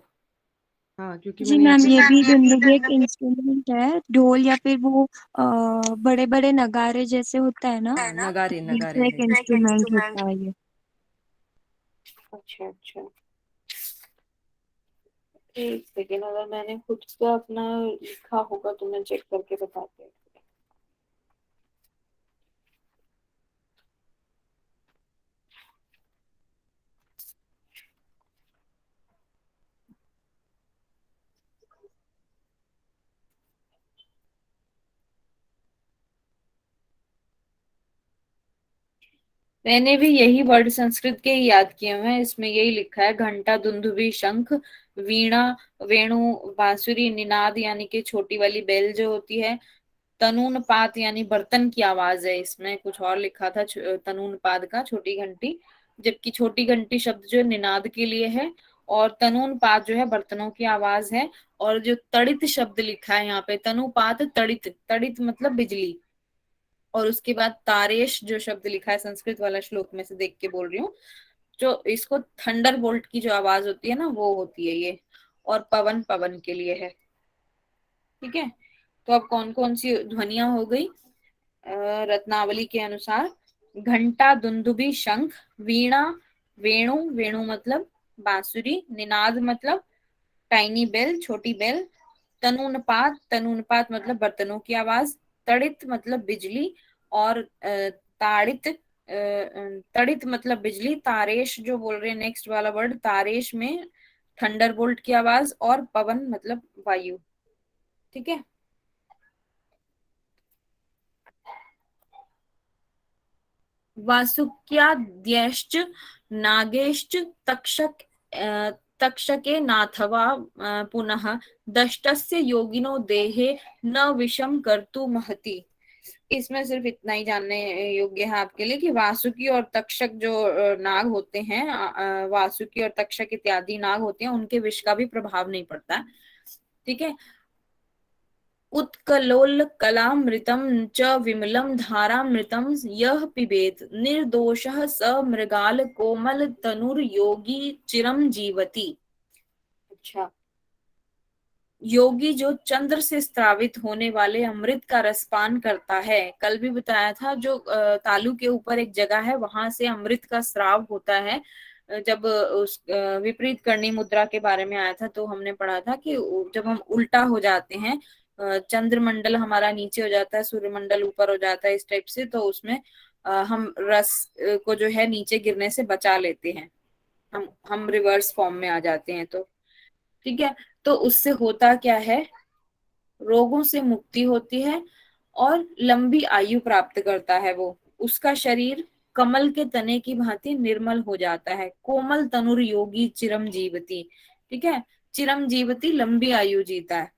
हाँ क्योंकि जी मैंने यहाँ मैम, पे ये भी दुंदुभी एक इंस्ट्रूमेंट है, ढोल या फिर वो बड़े बड़े नगारे जैसे होता है ना, हाँ नगारे नगारे वैसे है। एक इंस्ट्रूमेंट होता है ये। अच्छा अच्छा, एक सेकेंड, अगर मैंने खुद से अपना लिखा होगा तो मैं चेक करके बताती हूँ। मैंने भी यही वर्ड संस्कृत के ही याद किए हुए हैं, इसमें यही लिखा है, घंटा, दुंदुभी, शंख, वीणा, वेणु, बांसुरी, निनाद यानी कि छोटी वाली बेल जो होती है, तनून पात यानी बर्तन की आवाज है, इसमें कुछ और लिखा था तनून पाद का, छोटी घंटी, जबकि छोटी घंटी शब्द जो निनाद के लिए है, और तनून पात जो है बर्तनों की आवाज है। और जो तड़ित शब्द लिखा है यहाँ पे, तनुपात तड़ित, तड़ित मतलब बिजली। और उसके बाद तारेश जो शब्द लिखा है, संस्कृत वाला श्लोक में से देख के बोल रही हूँ, जो इसको थंडर बोल्ट की जो आवाज होती है ना, वो होती है ये। और पवन, पवन के लिए है। ठीक है, तो अब कौन कौन सी ध्वनियां हो गई रत्नावली के अनुसार, घंटा, दुंदुभी, शंख, वीणा, वेणु, वेणु मतलब बांसुरी, निनाद मतलब टाइनी बेल, छोटी बेल, तनुनपात, तनुनपात मतलब बर्तनों की आवाज, तड़ित मतलब बिजली, और ताड़ित, तड़ित मतलब बिजली, तारेश जो बोल रहे हैं नेक्स्ट वाला वर्ड, तारेश में थंडरबोल्ट की आवाज, और पवन मतलब वायु। ठीक है, वासुक्याद्यश्च नागेश्च तक्षक तक्षके नाथवा पुनः दष्टस्य योगिनो देहे न विषम कर्तु महति। इसमें सिर्फ इतना ही जानने योग्य है आपके लिए कि वासुकी और तक्षक जो नाग होते हैं, वासुकी और तक्षक इत्यादि नाग होते हैं, उनके विष का भी प्रभाव नहीं पड़ता। ठीक है, उत्कलोलकलामृतं च विमलं धारामृतं यः पिबेत् निर्दोषः स मृगाल कोमल तनुर्योगी चिरं जीवति। अच्छा, योगी जो चंद्र से स्त्रावित होने वाले अमृत का रसपान करता है, कल भी बताया था, जो तालू के ऊपर एक जगह है, वहां से अमृत का स्राव होता है। जब उस विपरीत करणी मुद्रा के बारे में आया था, तो हमने पढ़ा था कि जब हम उल्टा हो जाते हैं, चंद्रमंडल हमारा नीचे हो जाता है, सूर्यमंडल ऊपर हो जाता है, इस टाइप से, तो उसमें हम रस को जो है नीचे गिरने से बचा लेते हैं, हम रिवर्स फॉर्म में आ जाते हैं तो। ठीक है, तो उससे होता क्या है, रोगों से मुक्ति होती है और लंबी आयु प्राप्त करता है वो, उसका शरीर कमल के तने की भांति निर्मल हो जाता है, कोमल तनुर योगी चिरम जीवती। ठीक है, चिरम जीवती लंबी आयु जीता है।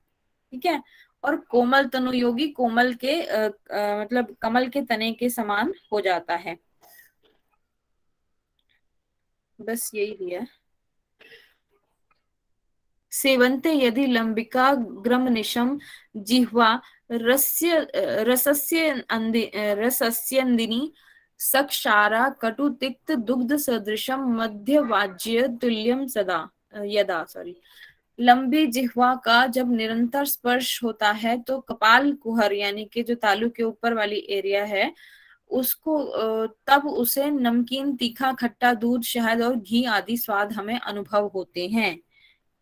ठीक है, और कोमल तनु योगी कोमल के मतलब कमल के तने के समान हो जाता है। बस यही दिया। सेवन्ते यदि लंबिका ग्रमनिशम जिह्वा रस्य रसस्य रसस्यन्दिनी सक्षारा कटु तिक्त दुग्ध सदृशम मध्य वाज्य तुल्यम सदा यदा, सॉरी, लंबी जिह्वा का जब निरंतर स्पर्श होता है तो कपाल कुहर यानी कि जो तालू के ऊपर वाली एरिया है, उसको तब उसे नमकीन, तीखा, खट्टा, दूध, शहद और घी आदि स्वाद हमें अनुभव होते हैं।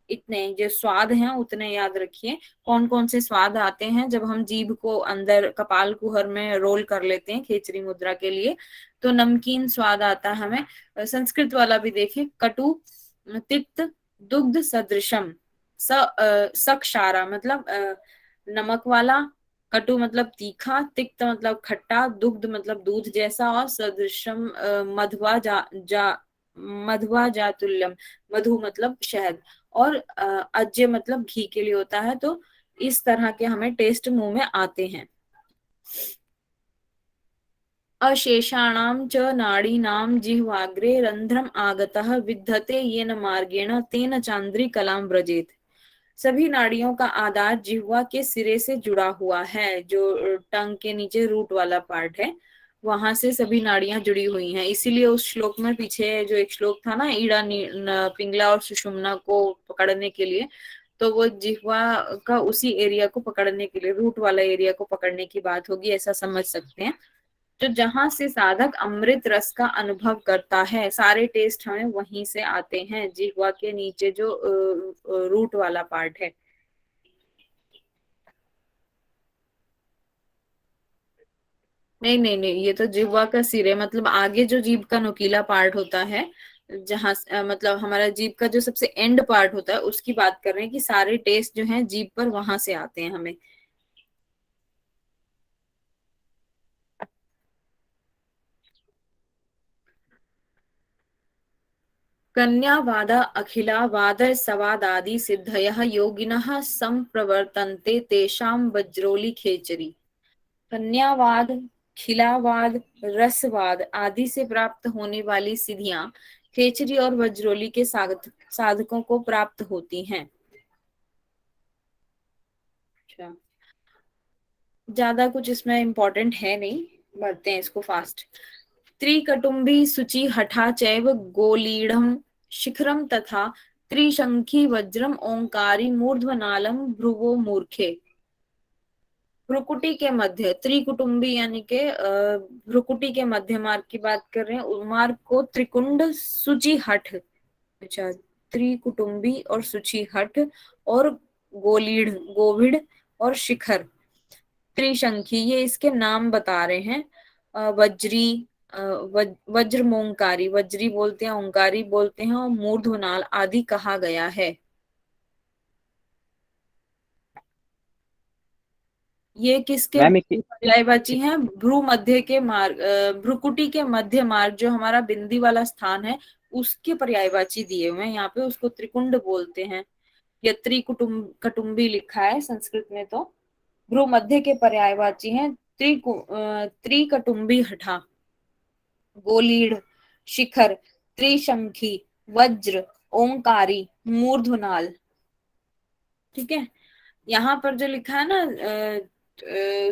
इतने जो स्वाद हैं उतने याद रखिए। कौन कौन से स्वाद आते हैं जब हम जीभ को अंदर कपाल कुहर में रोल कर लेते हैं खेचरी मुद्रा के लिए। तो नमकीन स्वाद आता है हमें। संस्कृत वाला भी देखें, कटु, तिक्त, दुग्ध सदृशम, सक्षारा मतलब नमक वाला, कटु मतलब तीखा, तिक्त मतलब खट्टा, दुग्ध मतलब दूध जैसा, और सदृशम मधवा जातुल्यम, मधु मतलब शहद, और अज्य मतलब घी के लिए होता है। तो इस तरह के हमें टेस्ट मुंह में आते हैं। अशेषाणां च नाडीनां जिह्वाग्रे रंध्रम आगतः विद्धते येन मार्गेण तेन चांद्री कलां व्रजेत। सभी नाड़ियों का आधार जिह्वा के सिरे से जुड़ा हुआ है, जो टंग के नीचे रूट वाला पार्ट है, वहां से सभी नाड़ियां जुड़ी हुई हैं। इसीलिए उस श्लोक में पीछे जो एक श्लोक था ना, ईड़ा पिंगला और सुषुम्ना को पकड़ने के लिए, तो वो जिह्वा का उसी एरिया को पकड़ने के लिए, रूट वाला एरिया को पकड़ने की बात होगी, ऐसा समझ सकते हैं। तो जहां से साधक अमृत रस का अनुभव करता है, सारे टेस्ट हमें वहीं से आते हैं, जिह्वा के नीचे जो रूट वाला पार्ट है। नहीं नहीं नहीं, ये तो जिह्वा का सिर है, मतलब आगे जो जीभ का नुकीला पार्ट होता है, जहां मतलब हमारा जीभ का जो सबसे एंड पार्ट होता है, उसकी बात कर रहे हैं कि सारे टेस्ट जो हैं जीभ पर वहां से आते हैं हमें। कन्यावाद अखिलावाद सवादादि सिद्धयः योगिनः संप्रवर्तन्ते तेषां वज्रोली खेचरी। कन्यावाद, खिलावाद, रसवाद आदि से प्राप्त होने वाली सिद्धियां खेचरी और वज्रोली के साधकों को प्राप्त होती हैं। अच्छा, ज्यादा कुछ इसमें इम्पोर्टेंट है नहीं, बढ़ते हैं इसको फास्ट। त्रिकटुंबी शुचि हठा चैव गोलीढ़म शिखरम तथा त्रिशंखी वज्रम ओंकारी मूर्ध्वनालम भ्रुवो मूर्खे। भ्रुकुटी के मध्य, त्रिकुटुंबी यानी के भ्रुकुटी के मध्य मार्ग की बात कर रहे हैं। मार्ग को त्रिकुंड सुचि हठ, अच्छा, त्रिकुटुंबी और सुचि हठ, और गोलीढ़ गोभिड़, और शिखर, त्रिशंखी, ये इसके नाम बता रहे हैं। वज्री, वज्र मोंकारी, वज्री बोलते हैं, ओंकारी बोलते हैं, और मूर्ध्वनाल आदि कहा गया है। ये किसके मैम एक पर्यायवाची हैं? भ्रू मध्य के मार्ग, भ्रुकुटी के मध्य मार्ग जो हमारा बिंदी वाला स्थान है, उसके पर्यायवाची दिए हुए हैं यहाँ पे, उसको त्रिकुंड बोलते हैं। या कटुंबी लिखा है संस्कृत में, तो भ्रू मध्य के पर्यायवाची हैं त्रिकटुंबी हठा, गोलीढ़, शिखर, त्रिशंखी, वज्र, ओंकारी, मूर्ध्वनाल। ठीक है, यहाँ पर जो लिखा है ना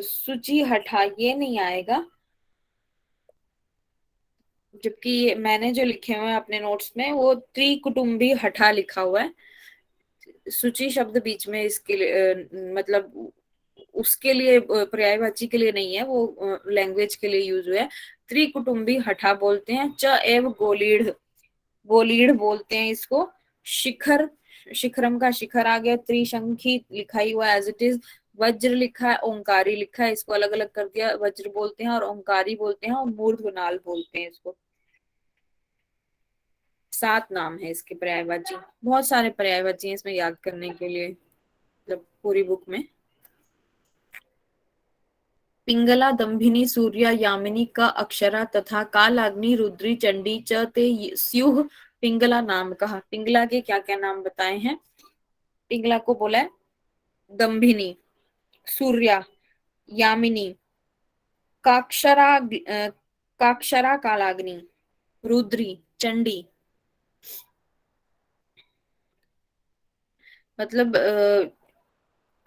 सूची हटा, ये नहीं आएगा, जबकि मैंने जो लिखे हुए हैं अपने नोट्स में वो त्रिकुटुंबी हठा लिखा हुआ है। सूची शब्द बीच में इसके लिए मतलब उसके लिए पर्यायवाची के लिए नहीं है, वो लैंग्वेज के लिए यूज हुआ है। त्रिकुटुंबी हठा बोलते हैं। च एव गोलीढ़, गोलीढ़ बोलते हैं इसको। शिखर, शिखरम का शिखर आ गया। त्रिशंखी लिखा ही हुआ एज इट इज। वज्र लिखा है, ओंकारी लिखा है, इसको अलग अलग कर दिया, वज्र बोलते हैं और ओंकारी बोलते हैं, और मूर्धनाल बोलते हैं इसको। 7 नाम है इसके पर्यायवाची। बहुत सारे पर्यायवाची हैं इसमें याद करने के लिए, मतलब पूरी बुक में। पिंगला, दंभिनी, सूर्या, यामिनी का अक्षरा तथा कालाग्नि, रुद्री, चंडी च ते स्युः पिंगला नाम कहा। पिंगला के क्या क्या नाम बताए हैं? पिंगला को बोला है दंभिनी, सूर्या, यामिनी, काक्षरा, काक्षरा कालाग्नि, रुद्री, चंडी। मतलब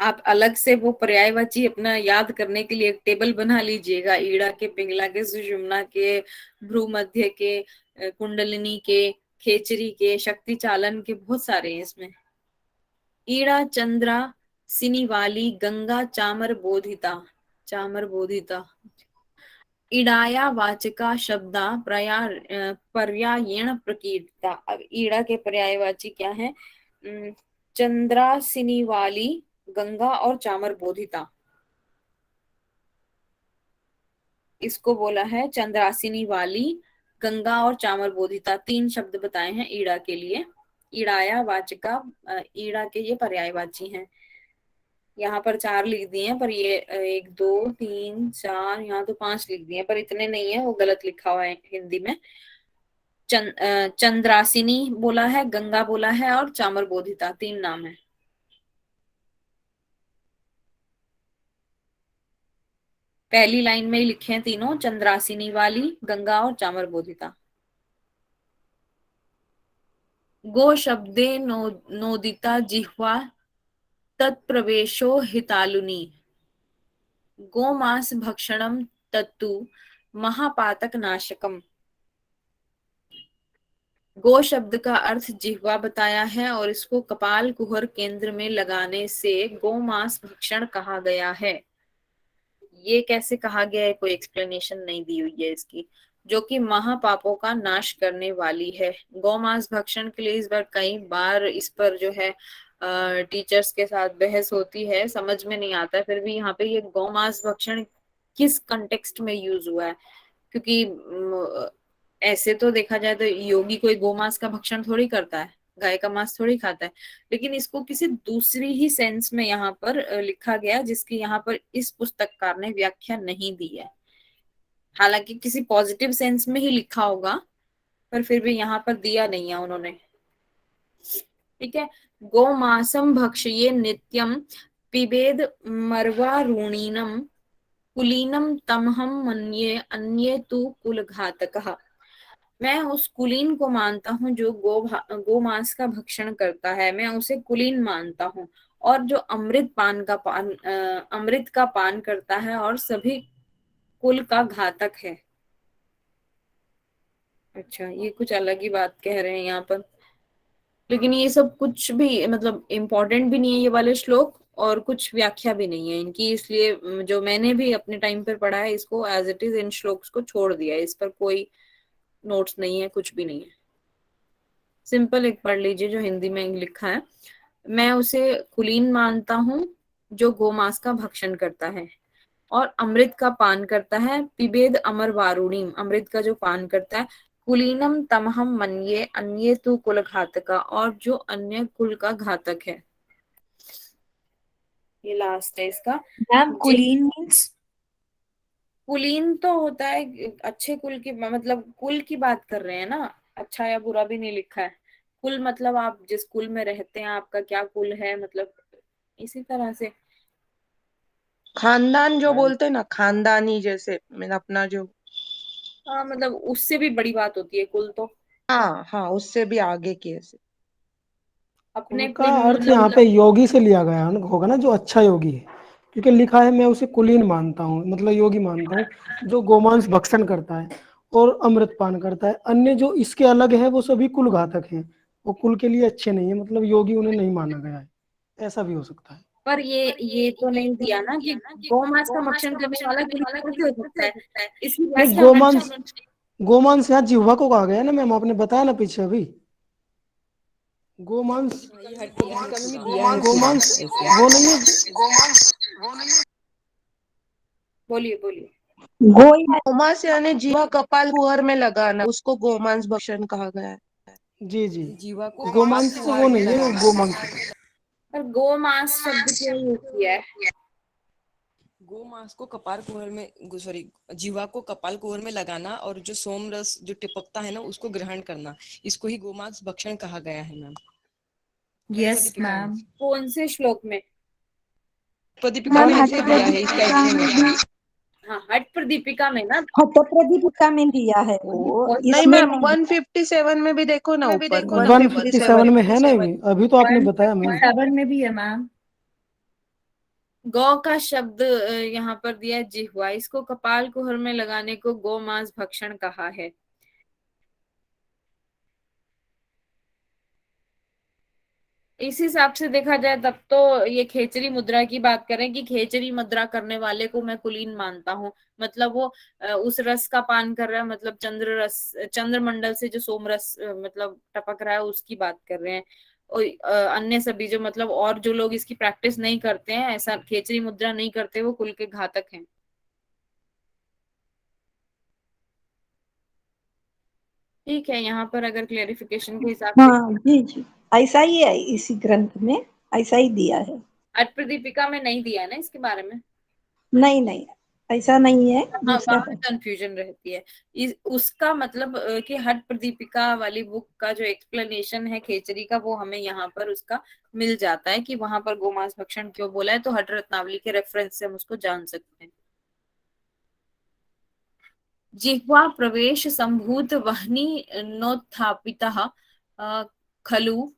आप अलग से वो पर्यायवाची अपना याद करने के लिए एक टेबल बना लीजिएगा। ईड़ा के, पिंगला के, सुषुम्ना के, भ्रू मध्य के, कुंडलिनी के, खेचरी के, शक्ति चालन के, बहुत सारे हैं इसमें। ईड़ा, चंद्रा, सिनीवाली, गंगा, चामर बोधिता, चामर बोधिता। ईडाया वाचका शब्दा पर्यायेण प्रकीर्तिता। अब ईड़ा के पर्यायवाची क्या है? चंद्रासिनी वाली, गंगा और चामर बोधिता। इसको बोला है चंद्रासिनी वाली, गंगा और चामर बोधिता। तीन शब्द बताए हैं ईड़ा के लिए। ईड़ाया वाचिका, ईड़ा के ये पर्यायवाची हैं। यहाँ पर चार लिख दिए हैं, पर ये एक दो तीन चार, यहाँ तो पांच लिख दिए हैं, पर इतने नहीं है, वो गलत लिखा हुआ है हिंदी में। चंद्रासिनी बोला है, गंगा बोला है और चामर बोधिता, तीन नाम है। पहली लाइन में ही लिखे हैं तीनों, चंद्रासिनी वाली, गंगा और चामर बोधिता। गो शब्दे नोदिता जिह्वा, तत्प्रवेशो हितालुनी, गोमांस भक्षणम तत्तु महापातक नाशकम। गो शब्द का अर्थ जिह्वा बताया है और इसको कपाल कुहर केंद्र में लगाने से गोमांस भक्षण कहा गया है। ये कैसे कहा गया है, कोई एक्सप्लेनेशन नहीं दी हुई है इसकी। जो कि महापापों का नाश करने वाली है। गौमांस भक्षण के लिए इस बार कई बार इस पर जो है टीचर्स के साथ बहस होती है, समझ में नहीं आता है। फिर भी यहाँ पे ये गौमांस भक्षण किस कंटेक्स्ट में यूज हुआ है, क्योंकि ऐसे तो देखा जाए तो योगी कोई गोमांस का भक्षण थोड़ी करता है, गाय का मांस थोड़ी खाता है। लेकिन इसको किसी दूसरी ही सेंस में यहाँ पर लिखा गया, जिसकी यहाँ पर इस पुस्तककार ने व्याख्या नहीं दी है। हालांकि किसी पॉजिटिव सेंस में ही लिखा होगा, पर फिर भी यहाँ पर दिया नहीं है उन्होंने। ठीक है। गोमांसम भक्ष्ये नित्यम पिबेद मर्वारुणीनम, कुलीनम तमहम मन्ये अन्ये तु कुलघातकः। मैं उस कुलीन को मानता हूँ जो गोमांस का भक्षण करता है, मैं उसे कुलीन मानता हूँ। और जो अमृत का पान करता है और सभी कुल का घातक है। अच्छा, ये कुछ अलग ही बात कह रहे हैं यहाँ पर। लेकिन ये सब कुछ भी मतलब इम्पोर्टेंट भी नहीं है ये वाले श्लोक, और कुछ व्याख्या भी नहीं है इनकी, इसलिए जो मैंने भी अपने टाइम पर पढ़ा है इसको एज इट इज इन श्लोक्स को छोड़ दिया है। इस पर कोई नोट्स नहीं है, कुछ भी नहीं है। सिंपल एक पढ़ लीजिए जो हिंदी में लिखा है। मैं उसे कुलीन मानता हूँ जो गोमांस का भक्षण करता है और अमृत का पान करता है। पिबेद अमर वारुणीम, अमृत का जो पान करता है। कुलीनम तमहम मन्ये अन्ये तु कुल घातका, और जो अन्य कुल का घातक है। ये लास्ट है इसका। मैम कुलीन मीन्स कुलीन तो होता है अच्छे कुल की, मतलब कुल की बात कर रहे हैं ना, अच्छा या बुरा भी नहीं लिखा है। कुल मतलब आप जिस कुल में रहते हैं, आपका क्या कुल है, मतलब इसी तरह से। खानदान जो बोलते हैं ना, खानदानी, जैसे मैंने अपना जो, हाँ, मतलब उससे भी बड़ी बात होती है कुल तो। हाँ हाँ, उससे भी आगे की ऐसे। अपने उनका अपने अर्थ यहाँ पे योगी से लिया गया होगा ना, जो अच्छा योगी है। क्योंकि लिखा है मैं उसे कुलीन मानता हूँ, मतलब योगी मानता हूँ जो गोमांस भक्षण करता है और अमृत पान करता है। अन्य जो इसके अलग है वो सभी कुल घातक हैं, वो कुल के लिए अच्छे नहीं है, मतलब योगी उन्हें नहीं माना गया है। ऐसा भी हो सकता है। पर ये तो नहीं दिया ना कि गौमांस का भक्षण करने वाला कुल कैसे हो सकता है। इसकी नहीं, व्याख्या होनी चाहिए। गोमांस यहाँ जिह्वा को कहा गया ना मैम, आपने बताया ना पीछे अभी। गोमांस गोमांस वो नहीं है। बोलिए बोलिए। गोमांस यानी जीवा कपाल कुहर में लगाना, उसको गोमांस भक्षण कहा गया है। जी जी, जीवा को गोमांस कपाल तो कुहर वो में नहीं है, वो लगाना। गोमांस। पर गोमांस शब्द क्यों यूज किया है। गोमांस को कपाल कुहर में, सॉरी, जीवा को कपाल कुहर में लगाना और जो सोम रस जो टिपकता है ना उसको ग्रहण करना, इसको ही गोमांस भक्षण कहा गया है मैम। Yes ma'am. कौन से श्लोक में। प्रदीपिका में ऐसे दिया है इसका एक्सप्लेनेशन। हाँ, हट प्रदीपिका में ना। हठप्रदीपिका में दिया है वो, नहीं इसमें मैम, नहीं। 157 में भी देखो ना, ऊपर 157 में है ना, अभी तो आपने बताया मैम। 157 में भी है मैम। गौ का शब्द यहाँ पर दिया है जिह्वा, इसको कपाल कुहर में लगाने को गोमांस भक्षण कहा है। इस हिसाब से देखा जाए तब तो ये खेचरी मुद्रा की बात करें कि खेचरी मुद्रा करने वाले को मैं कुलीन मानता हूँ। मतलब वो उस रस का पान कर रहा है, मतलब चंद्रमंडल से जो सोम रस मतलब टपक रहा है उसकी बात कर रहे हैं। अन्य सभी जो मतलब और जो लोग इसकी प्रैक्टिस नहीं करते हैं, ऐसा खेचरी मुद्रा नहीं करते, वो कुल के घातक हैं। ठीक है, यहाँ पर अगर क्लेरिफिकेशन के हिसाब से हाँ जी जी, ऐसा ही है, इसी ग्रंथ में ऐसा ही दिया है। अटप्रदीपिका में नहीं दिया है ना इसके बारे में। नहीं नहीं, ऐसा नहीं है, हाँ, दूसरा वहां है। कंफ्यूजन रहती है। उसका मतलब कि हट प्रदीपिका वाली बुक का जो एक्सप्लेनेशन है खेचरी का, वो हमें यहाँ पर उसका मिल जाता है कि वहां पर गोमांस भक्षण क्यों बोला है, तो हट रत्नावली के रेफरेंस से हम उसको जान सकते हैं। जिह्वा प्रवेश संभूत वह्नि नोत्थापितः खलु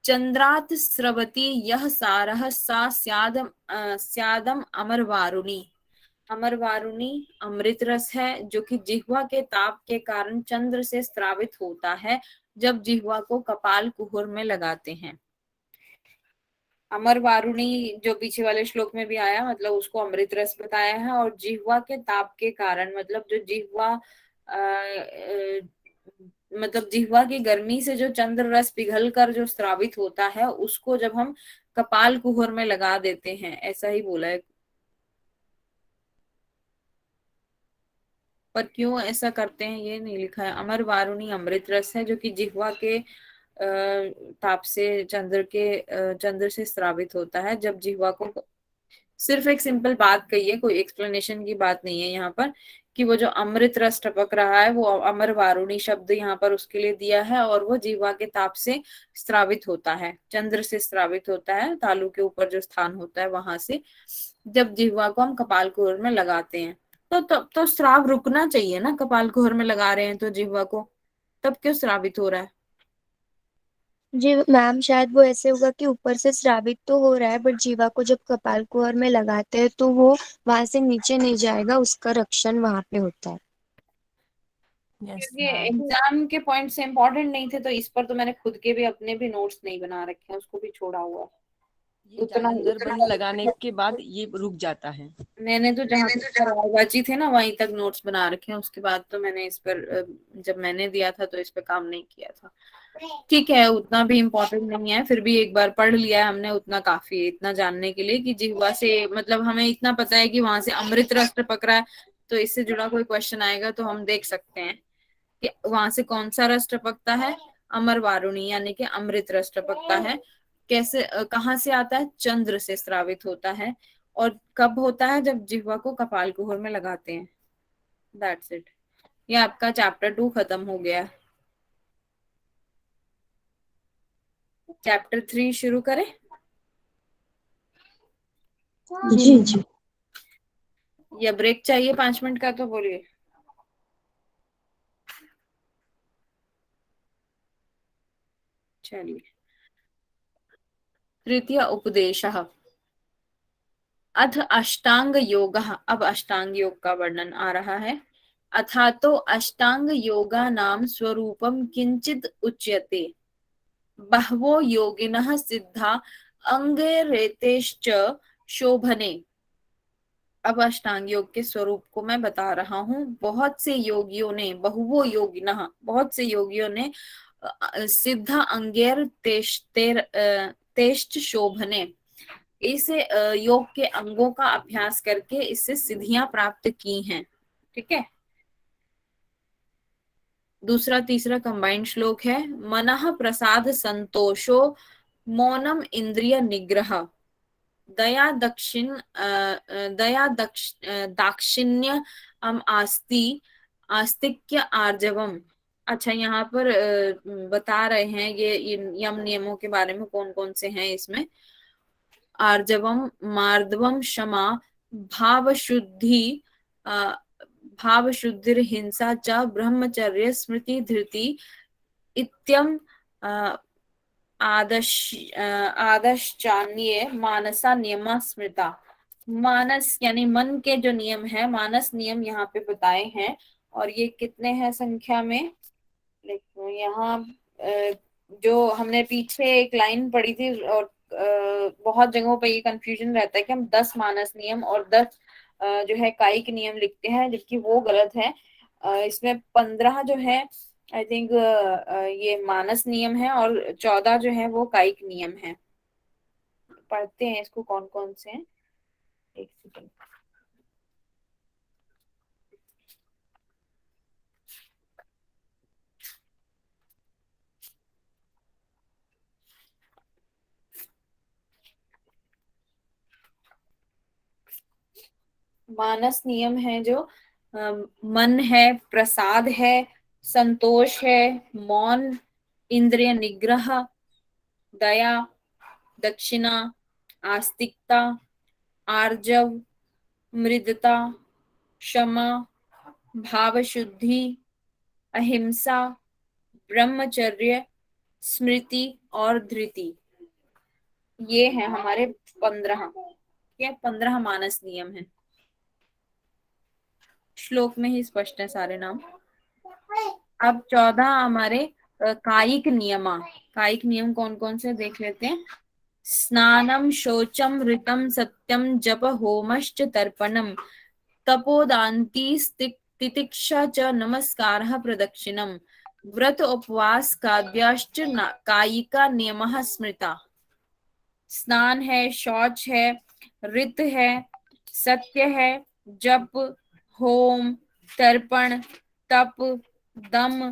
चंद्रात स्रवति यह सारः सा स्यादम अमर वारुणी। अमर वारुणी अमृत रस है जो कि जिह्वा के ताप के कारण चंद्र से स्रावित होता है जब जिह्वा को कपाल कुहर में लगाते हैं। अमर वारुणी जो पीछे वाले श्लोक में भी आया, मतलब उसको अमृत रस बताया है, और जिह्वा के ताप के कारण मतलब जो जिह्वा मतलब जिह्वा की गर्मी से जो चंद्र रस पिघल कर जो स्रावित होता है, उसको जब हम कपाल कुहर में लगा देते हैं, ऐसा ही बोला है। पर क्यों ऐसा करते हैं ये नहीं लिखा है। अमर वारुणी अमृत रस है जो कि जिह्वा के ताप से चंद्र से स्रावित होता है जब जिह्वा को। सिर्फ एक सिंपल बात कही है, कोई एक्सप्लेनेशन की बात नहीं है यहाँ पर, कि वो जो अमृत रस टपक रहा है वो अमर वारुणी शब्द यहाँ पर उसके लिए दिया है, और वो जिह्वा के ताप से स्रावित होता है, चंद्र से स्रावित होता है, तालु के ऊपर जो स्थान होता है वहां से, जब जिह्वा को हम कपाल कुहर में लगाते हैं। तो तब तो स्राव रुकना चाहिए ना, कपाल कुहर में लगा रहे हैं तो जिह्वा को, तब क्यों स्रावित हो रहा है? जी मैम, शायद वो ऐसे होगा कि ऊपर से स्रावित तो हो रहा है, बट जीवा को जब कपाल कुहर में लगाते हैं तो वो वहां से नीचे नहीं जाएगा, उसका रक्षण वहां पे होता है। यस क्योंकि मैम। एग्जाम के पॉइंट्स इंपॉर्टेंट नहीं थे, तो इस पर तो मैंने खुद के भी अपने भी नोट्स नहीं बना रखे हैं, उसको भी छोड़ा हुआ है। ये उतना जालंधर उतना बन लगाने के बाद ये रुक जाता है। मैंने तो जहाँ तक रायबाची थे ना वहीं तक नोट्स बना रखे हैं, उसके बाद तो मैंने इस पर जब मैंने दिया था तो इस पर काम नहीं किया था। ठीक है, उतना भी इम्पोर्टेंट नहीं है, फिर भी एक बार पढ़ लिया है हमने, उतना काफी है इतना जानने के लिए कि जिह्वा से मतलब हमें इतना पता है कि वहां से अमृत रस टपक रहा है, तो इससे जुड़ा कोई क्वेश्चन आएगा तो हम देख सकते हैं कि वहां से कौन सा रस टपकता है, अमर वारुणी यानी कि अमृत रस टपकता है। कैसे कहाँ से आता है? चंद्र से स्रावित होता है। और कब होता है? जब जिह्वा को कपाल कुहर में लगाते हैं। That's it. ये आपका चैप्टर 2 खत्म हो गया। चैप्टर 3 शुरू करें? जी जी। या ब्रेक चाहिए 5 मिनट का तो बोलिए। चलिए, तृतीय उपदेशः अथ अष्टांग योग। अब अष्टांग योग का वर्णन आ रहा है। अथा तो अष्टांग योगा नाम स्वरूपम किंचित उच्यते। बहवो योगिनः सिद्धा अंगेरेतेश्च शोभने। अब अष्टांग योग के स्वरूप को मैं बता रहा हूँ। बहुत से योगियों ने, बहुवो योगिनः बहुत से योगियों ने सिद्धा अंगेर तेष्ट शोभने, इसे योग के अंगों का अभ्यास करके इससे सिद्धियां प्राप्त की हैं। ठीक है। दूसरा तीसरा कंबाइंड श्लोक है। मनः प्रसाद संतोषो मौनम इंद्रिय निग्रह दाक्षिण्य आस्तिक्य आर्जवम। अच्छा, यहाँ पर बता रहे हैं ये यम नियमों के बारे में, कौन कौन से हैं इसमें। आर्जवम, मार्दवम, क्षमा, भाव शुद्धि, भाव शुद्धिर हिंसा च ब्रह्मचर्य स्मृति धृति इत्यम आदश्चान्ये मानसा नियमा स्मृता। मानस यानी मन के जो नियम है, मानस नियम यहाँ पे बताए हैं। और ये कितने हैं संख्या में? देखो यहाँ जो हमने पीछे एक लाइन पढ़ी थी, और बहुत जगहों पे ये कंफ्यूजन रहता है कि हम 10 मानस नियम और 10 जो है कायिक नियम लिखते हैं, जबकि वो गलत है। इसमें 15 जो है आई थिंक ये मानस नियम है और 14 जो है वो कायिक नियम है। पढ़ते हैं इसको कौन कौन से हैं। एक सेकंड। मानस नियम है जो मन है, प्रसाद है, संतोष है, मौन, इंद्रिय निग्रह, दया, दक्षिणा, आस्तिकता, आर्जव, मृदता, क्षमा, भाव शुद्धि, अहिंसा, ब्रह्मचर्य, स्मृति और धृति। ये है हमारे 15। ठीक है, 15 मानस नियम है। श्लोक में ही स्पष्ट है सारे नाम। अब 14 हमारे कायिक नियमा। कायिक नियम कौन कौन से देख लेते हैं। स्नानम शौचम ऋतम सत्यम जप होमश्च तर्पणम तपोदान्ति तितिक्षा च नमस्कारः प्रदक्षिणम व्रत उपवास काव्याश्च कायिका नियमः स्मृता। स्नान है, शौच है, ऋत है, सत्य है, जप, होम, तर्पण, तप, दम,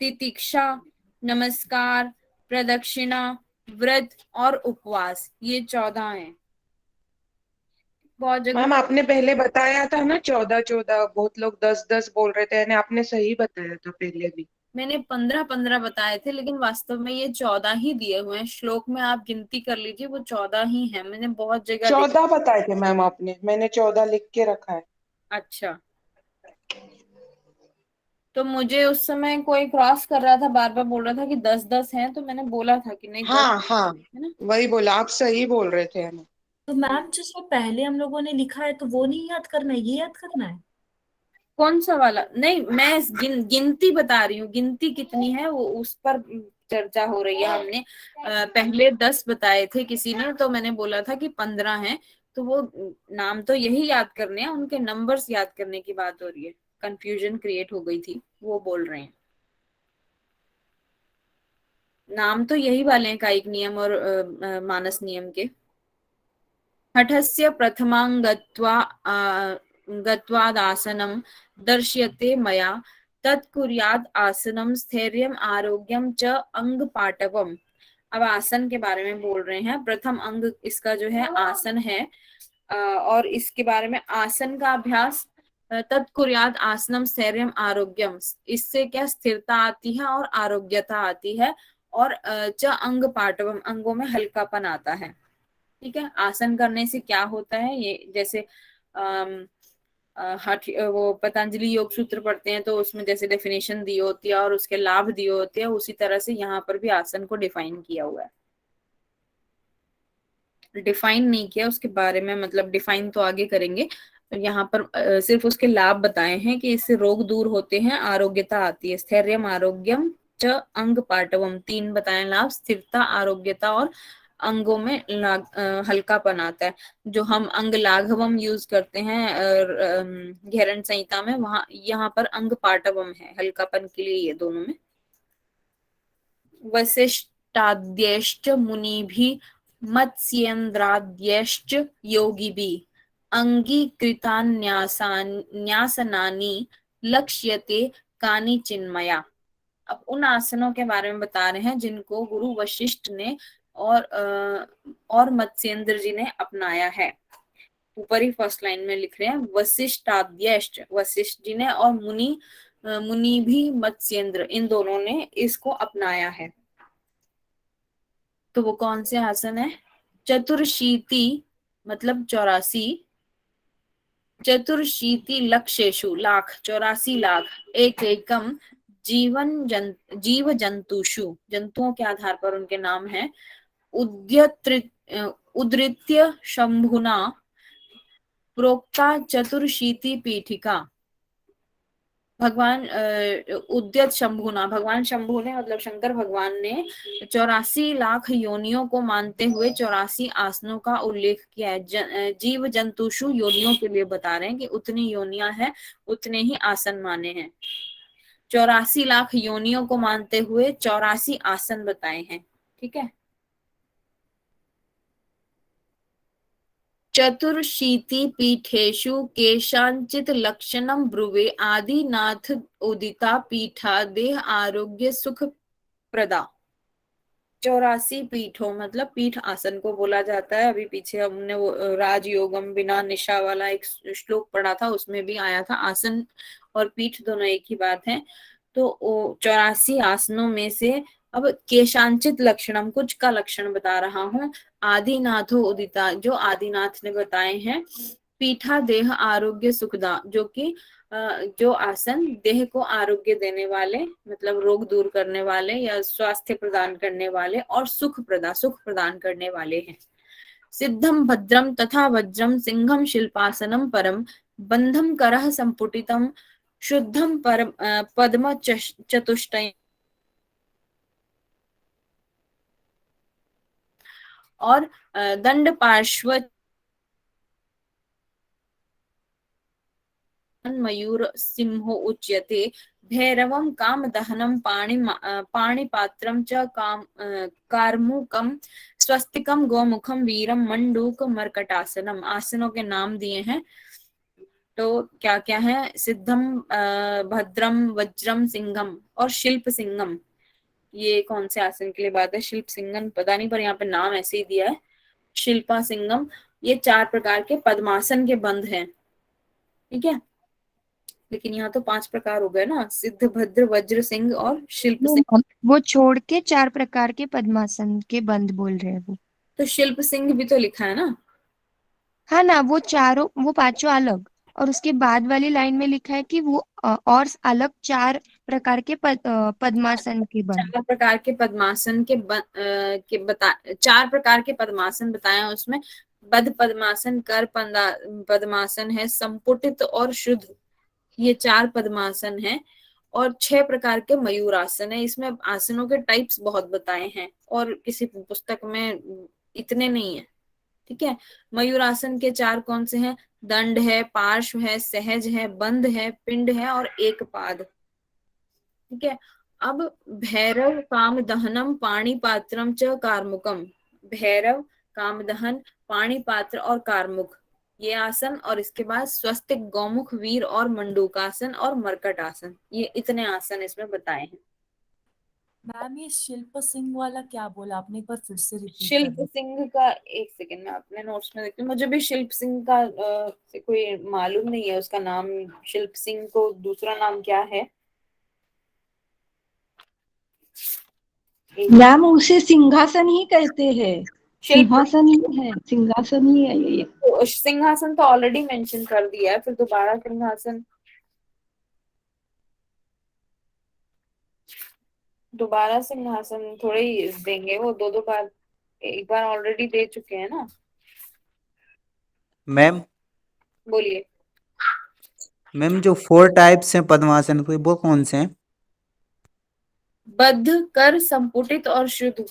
तितिक्षा, नमस्कार, प्रदक्षिणा, व्रत और उपवास। ये 14 हैं। बहुत जगह मैम आपने पहले बताया था ना 14-14, बहुत लोग 10-10 बोल रहे थे, यानी आपने सही बताया था पहले भी। मैंने 15-15 बताए थे, लेकिन वास्तव में ये 14 ही दिए हुए हैं श्लोक में। आप गिनती कर लीजिए, वो 14 ही है। मैंने बहुत जगह 14 बताए थे मैम आपने, मैंने 14 लिख के रखा है। अच्छा, तो मुझे उस समय कोई क्रॉस कर रहा था, बार बार बोल रहा था कि 10-10 हैं, तो मैंने बोला था कि नहीं 10 हाँ हाँ, है ना। वही बोला, आप सही बोल रहे थे है ना। तो मैम जिसको पहले हम लोगों ने लिखा है तो वो नहीं याद करना है, ये याद करना है। कौन सा वाला? नहीं, मैं गिनती बता रही हूँ। गिनती कितनी है वो उस पर चर्चा हो रही है। हमने पहले 10 बताए थे किसी ने, तो मैंने बोला था कि 15 हैं। तो वो नाम तो यही याद करने हैं, उनके नंबर्स याद करने की बात हो रही है। कंफ्यूजन क्रिएट हो गई थी, वो बोल रहे हैं। नाम तो यही वाले हैं, कायिक नियम और मानस नियम के। हठस्य प्रथमां गत्वादासनं दर्श्यते मया तत्कुर्यात् आसनं स्थैर्यम् आरोग्यम च अंग पाटवम। अब आसन के बारे में बोल रहे हैं। प्रथम अंग इसका जो है आसन है, और इसके बारे में आसन का अभ्यास। तत्कुर्यात् आसनम स्थैर्यम आरोग्यम, इससे क्या स्थिरता आती है और आरोग्यता आती है। और च अंग पाटवम, अंगों में हल्कापन आता है। ठीक है, आसन करने से क्या होता है, ये जैसे वो पतंजलि योग सूत्र पढ़ते हैं तो उसमें जैसे डेफिनेशन दी होती है और उसके लाभ दिए होते हैं, उसी तरह से यहाँ पर भी आसन को डिफाइन किया हुआ है। डिफाइन नहीं किया उसके बारे में, मतलब डिफाइन तो आगे करेंगे। यहाँ पर सिर्फ उसके लाभ बताए हैं कि इससे रोग दूर होते हैं, आरोग्यता आती है। स्थैर्यम आरोग्यम च अंग पाटवम, 3 बताए लाभ। स्थिरता, आरोग्यता और अंगों में हल्कापन आता है। जो हम अंग लाघवम यूज करते हैं घेरन संहिता में, वहां यहाँ पर अंग पाटवम है हल्कापन के लिए, ये दोनों में। वसिष्ठाद्यश्च मुनिभिः मत्स्येन्द्राद्यश्च योगिभिः अंगीकृतान्यासनानि लक्ष्यते कानिचिन्मया। अब उन आसनों के बारे में बता रहे हैं जिनको गुरु वशिष्ठ ने और मत्स्येंद्र जी ने अपनाया है। ऊपर ही फर्स्ट लाइन में लिख रहे हैं वशिष्ठाद्यश्च, वशिष्ठ जी ने, और मुनि भी मत्स्येंद्र, इन दोनों ने इसको अपनाया है। तो वो कौन से आसन है? चतुर्शीति मतलब 84, चतुर्शीति लक्षेषु लाख, 84 लाख, एक एकम जीव जंतुषु, जंतुओं के आधार पर उनके नाम है। उद्धृत्य शंभुना प्रोक्ता चतुर्शीति पीठिका। भगवान उद्यत शंभुना, भगवान शंभु ने मतलब शंकर भगवान ने 84 लाख योनियों को मानते हुए 84 आसनों का उल्लेख किया है। जीव जंतुषु योनियों के लिए बता रहे हैं कि उतनी योनियां हैं, उतने ही आसन माने हैं। 84 लाख योनियों को मानते हुए 84 आसन बताए हैं। ठीक है। चतुर्शीति पीठेषु केषांचित लक्षणं ब्रुवे आदिनाथ उदिता पीठा देह आरोग्य सुख प्रदा। 84 पीठों मतलब पीठ आसन को बोला जाता है। अभी पीछे हमने वो राजयोगम बिना निशा वाला एक श्लोक पढ़ा था, उसमें भी आया था। आसन और पीठ दोनों एक ही बात है। तो 84 आसनों में से अब केशांचित लक्षणम, कुछ का लक्षण बता रहा हूँ। आदिनाथो उदिता, जो आदिनाथ ने बताए हैं। पीठा देह आरोग्य सुखदा, जो कि जो आसन देह को आरोग्य देने वाले, मतलब रोग दूर करने वाले या स्वास्थ्य प्रदान करने वाले और सुख प्रदान करने वाले हैं। सिद्धम भद्रम तथा वज्रम सिंहम शिल्पासनम परम बंधम करः संपुटितम शुद्धम परम पद्म चतुष्टय और दंड पार्श्व मयूर सिंहो उच्यते। भैरवं कामदहनं पाणिपात्रं च कार्मुकं स्वस्तिकं गौमुखं वीरं मंडूक मर्कटासनम। आसनों के नाम दिए हैं। तो क्या क्या है? सिद्धम, भद्रम, वज्रम, सिंघम और शिल्प सिंगम। ये कौन से आसन के लिए बात है? शिल्प सिंगम पता नहीं, पर यहाँ पे नाम ऐसे ही दिया है, शिल्पा सिंगम। ये 4 प्रकार के पद्मासन के बंध हैं। ठीक है। लेकिन यहाँ तो 5 प्रकार हो गए ना, सिद्ध, भद्र, वज्र, सिंह और शिल्प सिंह। वो छोड़ के 4 प्रकार के पद्मासन के बंद बोल रहे हैं वो। तो शिल्प सिंह भी तो लिखा है ना। हाँ ना, वो चारों, वो पांचों अलग, और उसके बाद वाली लाइन में लिखा है कि वो और अलग 4 प्रकार के पद्मासन के बंद। 4 प्रकार के पद्मासन के बता 4 प्रकार के पद्मासन बताए हैं उसमें। बद्ध पद्मासन, कर पद्मासन है, संपुटित और शुद्ध, ये 4 पद्मासन हैं। और 6 प्रकार के मयूर आसन है। इसमें आसनों के टाइप्स बहुत बताए हैं और किसी पुस्तक में इतने नहीं है। ठीक है। मयूरासन के 4 कौन से हैं? दंड है, पार्श्व है, सहज है, बंध है, पिंड है और एक पाद। ठीक है। अब भैरव कामदहनम पाणिपात्रम च कार्मुकम। भैरव, कामदहन, पाणिपात्र और कार्मुक, ये आसन। और इसके बाद स्वस्तिक, गौमुख, वीर और मंडूकासन और मरकट आसन, ये इतने आसन इसमें बताए हैं। मैम ये शिल्प सिंह वाला क्या बोला आपने, एक बार फिर से रिपीट शिल्प करना। सिंह का, एक सेकंड में अपने नोट्स में देखती हूँ। मुझे भी शिल्प सिंह का से कोई मालूम नहीं है उसका नाम। शिल्प सिंह को दूसरा नाम क्या है? मैम उसे सिंहासन ही कहते हैं। शिल्प सिंहासन ही है, सिंहासन ही है ये। सिंहासन तो ऑलरेडी मेंशन कर दिया है, फिर दोबारा सिंहासन, दोबारा सिंहासन थोड़े ही देंगे वो। 2 बार, एक बार ऑलरेडी दे चुके हैं ना। मैम बोलिए। मैम जो 4 टाइप्स हैं पद्मासन के, वो कौन से हैं? बद्ध, कर, संपुटित और शुद्ध।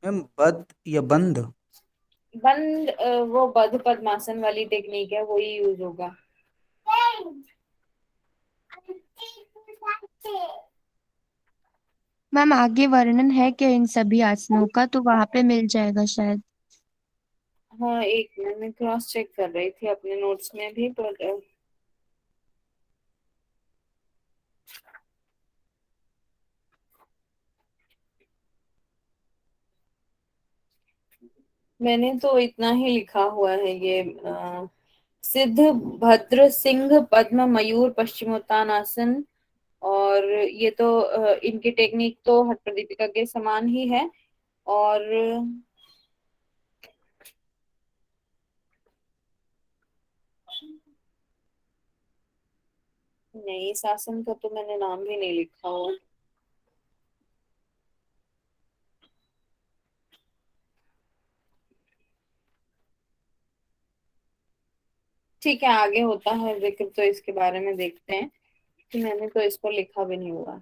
मैम बद या बंद? बंद वो बद्ध पद्मासन वाली टेक्निक है, वही यूज होगा। मैम आगे वर्णन है क्या इन सभी आसनों का? तो वहां पे मिल जाएगा शायद। हाँ, एक मिनट में क्रॉस चेक कर रही थी अपने नोट्स में भी, पर मैंने तो इतना ही लिखा हुआ है। ये सिद्ध, भद्र, सिंह, पद्म, मयूर, पश्चिमोत्तानासन। और ये तो इनकी टेक्निक तो हठ प्रदीपिका के समान ही है। और नहीं, इस आसन का तो मैंने नाम भी नहीं लिखा हुआ। ठीक है, आगे होता है जिक्र तो इसके बारे में देखते हैं, कि मैंने तो इसको लिखा भी नहीं हुआ।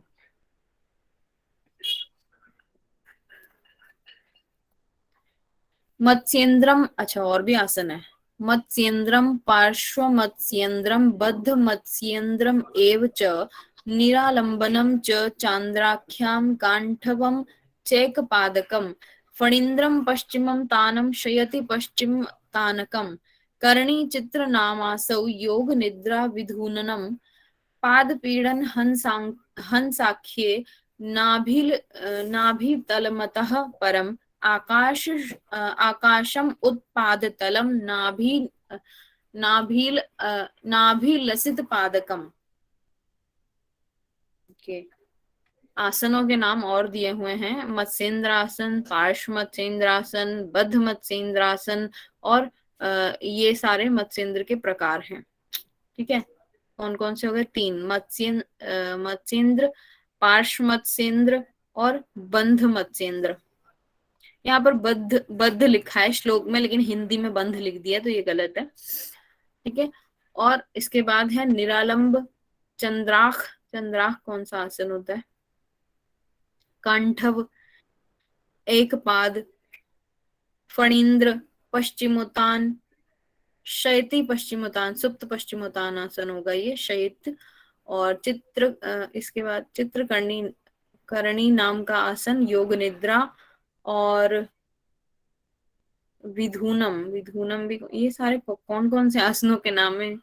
मत्स्येंद्रम, अच्छा और भी आसन है। मत्स्येन्द्रम पार्श्वमत्स्येन्द्रम बद्धमत्स्येन्द्रम एव च निरालंबनम च चांद्राख्याम कांठवम चैकपादकम फणीन्द्रम पश्चिमं तानं शयति पश्चिम तानकम करणी चित्र नामासौ योग निद्रा विधूननम पादपीडन हंसाख्ये नाभितलमतः परम आकाशम उत्पादतलम नाभिलसित पादकम। ओके, आसनों के नाम और दिए हुए हैं, मत्स्येंद्रासन, पार्श्व मत्स्येंद्रासन, बद्ध मत्स्येंद्रासन, और ये सारे मत्स्येंद्र के प्रकार हैं। ठीक है, कौन कौन से हो गए? 3, मत्स्येंद्र, पार्श्व मत्स्येंद्र और बंध मत्स्येंद्र। यहाँ पर बद्ध लिखा है श्लोक में, लेकिन हिंदी में बंध लिख दिया, तो ये गलत है। ठीक है, और इसके बाद है निरालंब, चंद्राख। चंद्राख कौन सा आसन होता है? कांठव, एक पाद, फणींद्र, पश्चिमोत्तान, शयति पश्चिमोत्तान, सुप्त पश्चिमोत्तान आसन होगा ये, शयित। और इसके बाद करणी नाम का आसन, योग निद्रा, और विधूनम भी। ये सारे कौन कौन से आसनों के नाम है?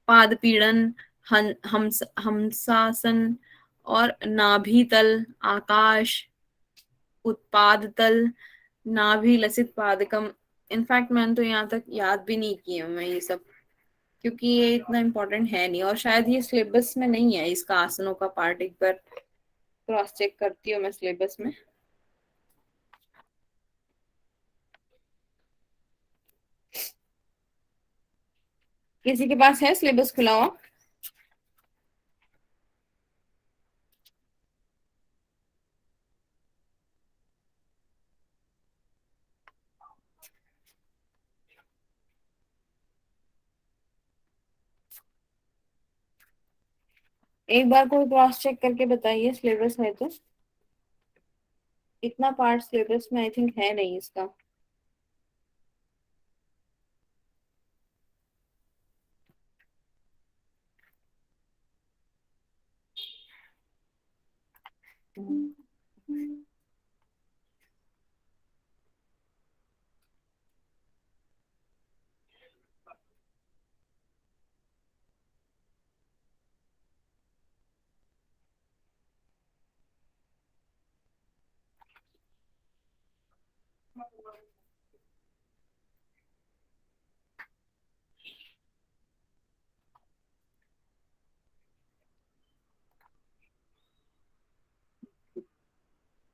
पाद पीड़न, हंसासन, और नाभि तल, आकाश, उत्पाद तल, नाभि लसित पादकम। इनफैक्ट मैंने तो यहाँ तक याद भी नहीं किया मैं ये सब, क्योंकि ये इतना इम्पोर्टेंट है नहीं, और शायद ये सिलेबस में नहीं है इसका आसनों का पार्ट। एक बार क्रॉस चेक करती हूँ मैं सिलेबस में। किसी के पास है सिलेबस खुला हुआ? एक बार कोई क्रॉस चेक करके बताइए सिलेबस है तो। इतना पार्ट सिलेबस में आई थिंक है नहीं इसका।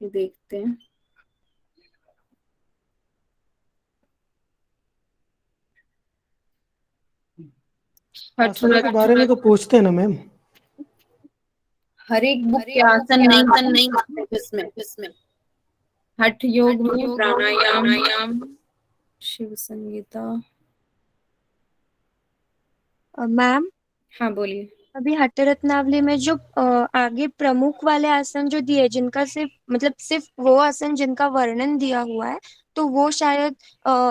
देखते हैं। आसनों के बारे में तो पूछते हैं ना मैम। हर एक बुक के आसन नहीं इसमें हठ योग में प्राणायाम, शिव संगीता। मैम, हाँ बोलिए। अभी हट्ट रत्नावली में जो आगे प्रमुख वाले आसन जो दिए, जिनका सिर्फ वो आसन जिनका वर्णन दिया हुआ है, तो वो शायद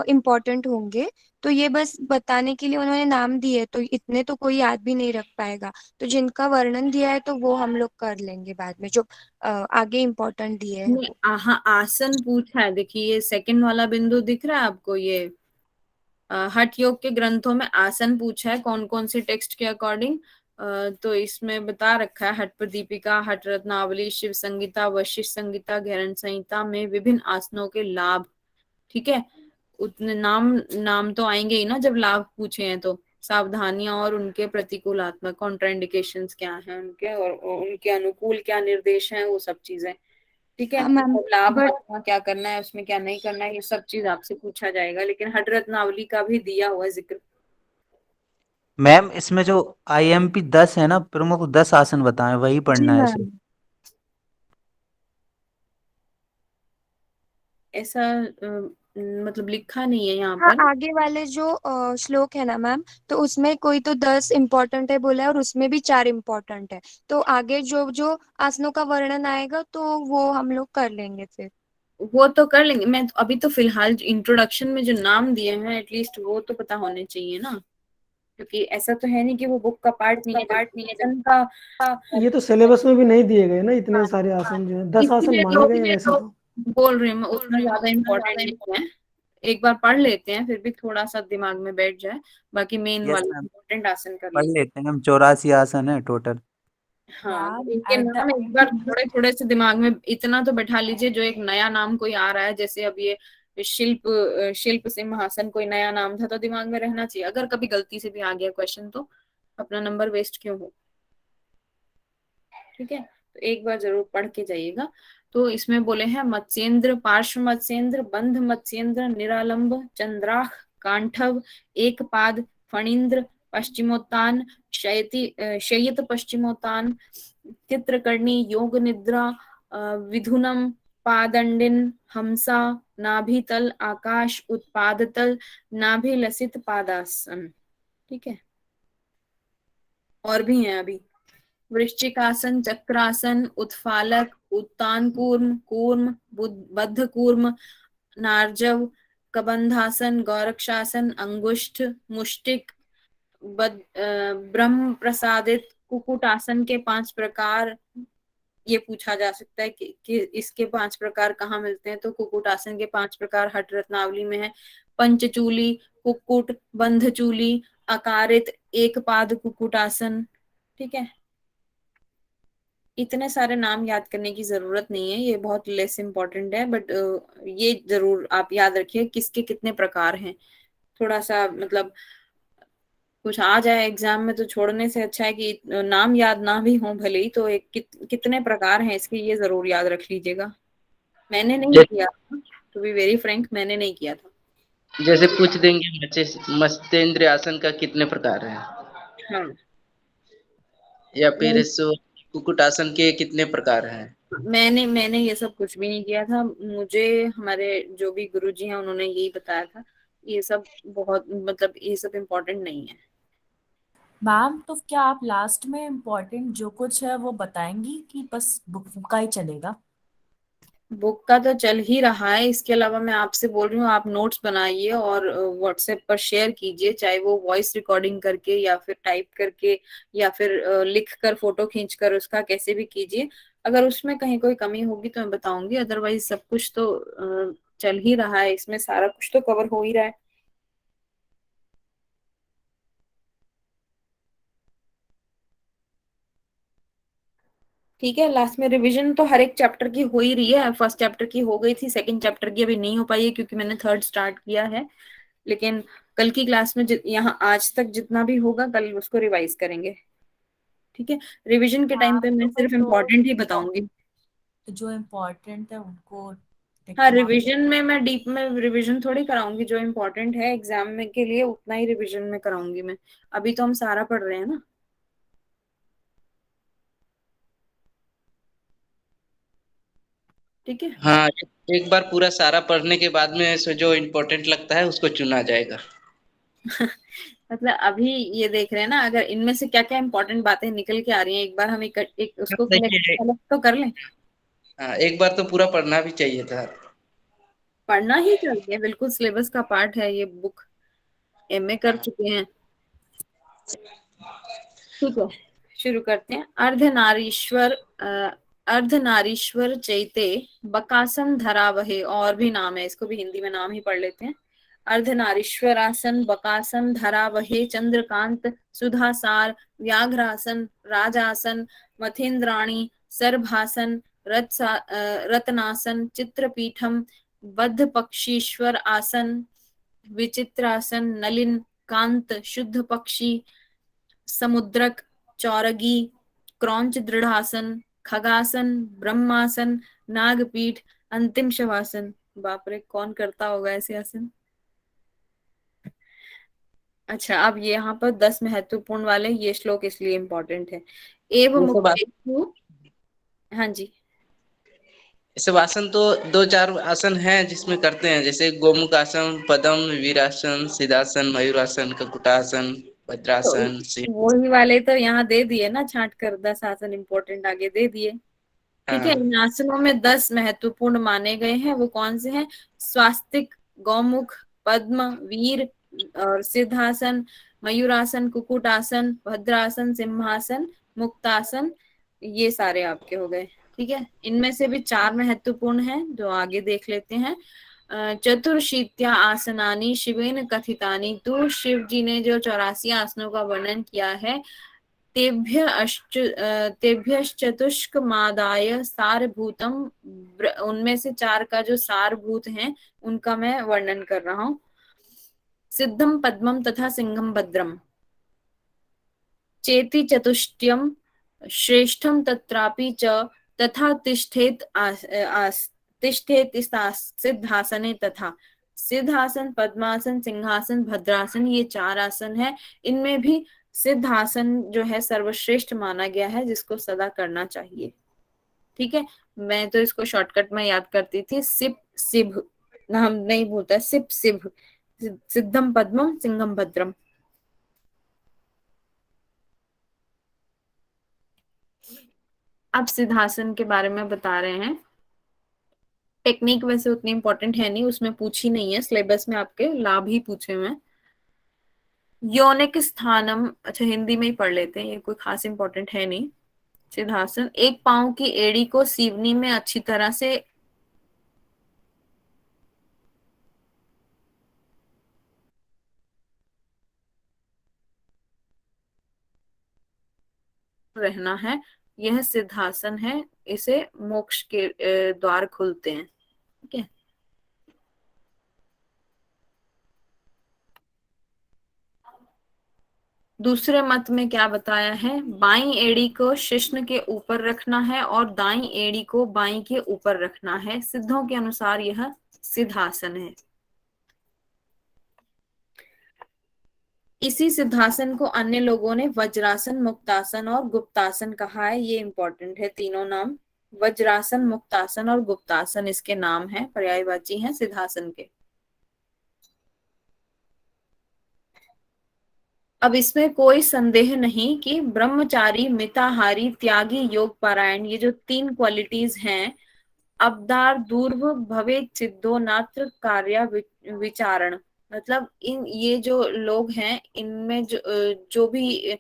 इम्पोर्टेंट होंगे। तो ये बस बताने के लिए उन्होंने नाम दिए, तो इतने तो कोई याद भी नहीं रख पाएगा। तो जिनका वर्णन दिया है तो वो हम लोग कर लेंगे बाद में, जो आगे इम्पोर्टेंट दिए हैं। नहीं, हाँ आसन पूछा है। देखिए ये सेकंड वाला बिंदु दिख रहा है आपको, ये हठ योग के ग्रंथों में आसन पूछा है कौन कौन से टेक्स्ट के अकॉर्डिंग। तो इसमें बता रखा है, हठ प्रदीपिका, हठ रत्नावली, शिव संगीता, वशिष्ठ संगीता, घेरन संहिता में विभिन्न आसनों के लाभ। ठीक है, उतने नाम तो आएंगे ही ना जब लाभ पूछे हैं, तो सावधानियां और उनके प्रतिकूलात्मक कॉन्ट्राइंडिकेशंस क्या हैं उनके, और उनके अनुकूल क्या निर्देश हैं, वो सब चीजें। ठीक है, हाँ मैम, और लाभ क्या करना है, उसमें क्या नहीं करना है, ये सब चीज आपसे पूछा जाएगा। लेकिन हठ रत्नावली का भी दिया हुआ जिक्र। मैम इसमें जो IMP 10 है ना, प्रमुख 10 आसन बताएं, वही जी पढ़ना है इसे। मैम। ऐसा मतलब लिखा नहीं है यहाँ हाँ, पर। आगे वाले जो श्लोक है ना मैम, तो उसमें कोई तो 10 इम्पोर्टेंट है बोला है, और उसमें भी 4 इम्पोर्टेंट है। तो आगे जो जो आसनों का वर्णन आएगा तो वो हम लोग कर लेंगे फिर। वो तो कर लेंगे। मैं अभी तो फिलहाल इंट्रोडक्शन में जो नाम दिए हैं एटलीस्ट वो तो पता होने चाहिए ना, क्योंकि ऐसा तो है नहीं कि वो बुक का पार्ट नहीं है। आसन का ये तो सिलेबस में भी नहीं दिए गए ना इतने सारे आसन, जो है 10 आसन माने गए हैं वैसे तो। बोल रही हूँ मैं, उतना ज्यादा इम्पोर्टेंट नहीं है। एक बार पढ़ लेते हैं फिर भी थोड़ा सा दिमाग में बैठ जाए, बाकी मेन यस वाला मैम, इम्पोर्टेंट आसन कर पढ़ लेते लेते हैं हम। 84 आसन है टोटल। हाँ, तो मैम इनके एट नाम एक बार थोड़े थोड़े से दिमाग में इतना तो बैठा लीजिए, जो एक नया नाम कोई आ रहा है, जैसे अब ये शिल्प सिंहासन कोई नया नाम था तो दिमाग में रहना चाहिए। अगर कभी गलती से भी आ गया क्वेश्चन तो अपना नंबर वेस्ट क्यों हो। ठीक है, तो एक बार जरूर पढ़ के जाइएगा। तो इसमें बोले हैं मत्स्येंद्र, पार्श्व मत्स्येंद्र, बंध मत्स्येंद्र, निरालंब, चंद्राख, कांठव, एकपाद, फणींद्र, पश्चिमोत्तान, शयित पश्चिमोत्तान, चित्रकर्णी, योग निद्रा, विधुनम, पादंडिन, हमसा, नाभितल, आकाश, उत्पादतल, नाभिलसित पादासन। ठीक है, और भी हैं अभी। वृश्चिकासन, चक्रासन, उत्फालक, उत्तान कूर्म, कूर्म, बद्ध कूर्म, नार्जव, कबंधासन, गौरक्षासन, अंगुष्ठ, मुष्टिक, ब्रह्म प्रसादित, कुकुटासन के 5 प्रकार। ये पूछा जा सकता है कि इसके 5 प्रकार कहाँ मिलते हैं, तो कुकुटासन के 5 प्रकार हठ रत्नावली में है। पंचचूली, कुक्कुट, बंधचूली, अकारित, एक पाद कुकुटासन। ठीक है, इतने सारे नाम याद करने की जरूरत नहीं है, ये बहुत लेस इम्पोर्टेंट है, बट ये जरूर आप याद रखिए किसके कितने प्रकार हैं। थोड़ा सा मतलब कुछ आ जाए एग्जाम में तो छोड़ने से अच्छा है कि नाम याद ना भी हो भले ही, तो एक कितने प्रकार हैं इसके ये जरूर याद रख लीजिएगा। मैंने नहीं किया, टू बी वेरी फ्रैंक, मैंने नहीं किया था। जैसे पूछ देंगे मत्स्येंद्र आसन का कितने प्रकार है, हाँ, या फिर कुक्कुट आसन के कितने प्रकार हैं। मैंने ये सब कुछ भी नहीं किया था। मुझे हमारे जो भी गुरुजी हैं उन्होंने यही बताया था। ये सब बहुत मतलब ये सब इम्पोर्टेंट नहीं है। मैम तो क्या आप लास्ट में इम्पोर्टेंट जो कुछ है वो बताएंगी कि बस बुक का ही चलेगा? बुक का तो चल ही रहा है, इसके अलावा मैं आपसे बोल रही हूँ आप नोट्स बनाइए और व्हाट्सएप पर शेयर कीजिए, चाहे वो वॉइस रिकॉर्डिंग करके या फिर टाइप करके या फिर लिख कर फोटो खींच कर, उसका कैसे भी कीजिए। अगर उसमें कहीं कोई कमी होगी तो मैं बताऊंगी, अदरवाइज सब कुछ तो चल ही रहा है, इसमें सारा कुछ तो कवर हो ही रहा है। ठीक है, लास्ट में रिवीजन तो हर एक चैप्टर की हो ही रही है। फर्स्ट चैप्टर की हो गई थी, सेकंड चैप्टर की अभी नहीं हो पाई है क्योंकि मैंने थर्ड स्टार्ट किया है। लेकिन कल की क्लास में यहाँ आज तक जितना भी होगा कल उसको रिवाइज करेंगे। ठीक है, रिवीजन के टाइम पे मैं सिर्फ इम्पोर्टेंट ही बताऊंगी। तो जो इम्पोर्टेंट है उनको हाँ, रिवीजन में मैं डीप में रिवीजन थोड़ी कराऊंगी, जो इम्पोर्टेंट है एग्जाम में के लिए उतना ही रिवीजन में कराऊंगी मैं। अभी तो हम सारा पढ़ रहे हैं ना। ठीक है, हाँ, एक बार पूरा सारा पढ़ने के बाद में से जो इम्पोर्टेंट लगता है उसको चुना जाएगा। मतलब अभी ये देख रहे हैं ना, अगर इनमें से क्या क्या इम्पोर्टेंट बातें निकल के आ रही हैं, एक बार हम एक उसको देखिए, कलेक्ट तो कर लें। हाँ, एक बार तो पूरा पढ़ना भी चाहिए था। पढ़ना ही चाहिए, बिल्कुल सिलेबस का पार्ट है ये बुक, एमए कर चुके हैं। ठीक है, शुरू करते हैं। अर्धनारीश्वर चैते बकासन धरावहे, और भी नाम है, इसको भी हिंदी में नाम ही पढ़ लेते हैं। अर्धनारीश्वरासन, बकासन, धरावहे, चंद्रकांत, सुधासार, व्याघ्रासन, राजासन, मथेंद्राणी, सर्भासन, रत्नासन, चित्रपीठम, बद्ध पक्षीश्वर आसन, विचित्रासन, नलिन, कांत, शुद्ध पक्षी, समुद्रक, चौरगी, क्रौंच दृढ़ासन, खगासन, ब्रह्मासन, नागपीठ, अंतिम शवासन। बाप रे, कौन करता होगा ऐसे आसन। अच्छा, अब ये यहाँ पर 10 महत्वपूर्ण वाले ये श्लोक इसलिए इम्पोर्टेंट है। एवं ये सब मुक्तेषु, हाँ जी, ये सब आसन तो 2-4 आसन हैं जिसमें करते हैं, जैसे गोमुख आसन, पद्म, वीरासन, सिद्धासन, मयूरासन, कुक्कुटासन, तो वज्रासन, वही वाले तो यहाँ दे दिए ना छांट कर, 10 आसन इम्पोर्टेंट आगे दे दिए। ठीक है। हाँ इन आसनों में 10 महत्वपूर्ण माने गए हैं, वो कौन से हैं? स्वास्तिक, गौमुख, पद्म, वीर और सिद्धासन, मयूरासन, कुक्कुटासन, भद्रासन, सिंहासन, मुक्तासन, ये सारे आपके हो गए। ठीक है, इनमें से भी 4 महत्वपूर्ण हैं जो आगे देख लेते हैं। चतुर्शीत्या आसनानी शिवेन कथितानी, तो शिव जी ने जो 84 आसनों का वर्णन किया है, तेभ्यश्चतुष्कमादाय सारभूतम, उनमें से 4 का जो सारभूत हैं उनका मैं वर्णन कर रहा हूं। सिद्धम, पद्मम तथा सिंहम भद्रम, चेति चतुष्टयम, श्रेष्ठम तत्रापि च, तथा तिष्ठेत सिद्धासने तथा। सिद्धासन, पद्मासन, सिंहासन, भद्रासन, ये 4 आसन है। इनमें भी सिद्धासन जो है सर्वश्रेष्ठ माना गया है, जिसको सदा करना चाहिए। ठीक है, मैं तो इसको शॉर्टकट में याद करती थी, सिप सिभ, नाम नहीं बोलता, सिप सिभ, सिद्धम पद्मम सिंहम भद्रम। अब सिद्धासन के बारे में बता रहे हैं। टेक्निक वैसे उतनी इंपॉर्टेंट है नहीं, उसमें पूछी नहीं है सिलेबस में, आपके लाभ ही पूछे हुए हैं। यौनिक स्थानम, अच्छा हिंदी में ही पढ़ लेते हैं, ये कोई खास इंपॉर्टेंट है नहीं। सिद्धासन, एक पांव की एड़ी को सीवनी में अच्छी तरह से रहना है, यह सिद्धासन है। इसे मोक्ष के द्वार खुलते हैं। ठीक है। दूसरे मत में क्या बताया है? बाईं एड़ी को शिश्न के ऊपर रखना है और दाईं एड़ी को बाईं के ऊपर रखना है। सिद्धों के अनुसार यह सिद्धासन है। इसी सिद्धासन को अन्य लोगों ने वज्रासन, मुक्तासन और गुप्तासन कहा है। ये इंपॉर्टेंट है, तीनों नाम वज्रासन, मुक्तासन और गुप्तासन इसके नाम हैं, पर्यायवाची हैं सिद्धासन के। अब इसमें कोई संदेह नहीं कि ब्रह्मचारी, मिताहारी, त्यागी, योग पारायण, ये जो 3 क्वालिटीज हैं, अवदार दूर्व भवेत सिद्धो नात्र कार्य विचारण, मतलब इन ये जो लोग हैं इनमें जो भी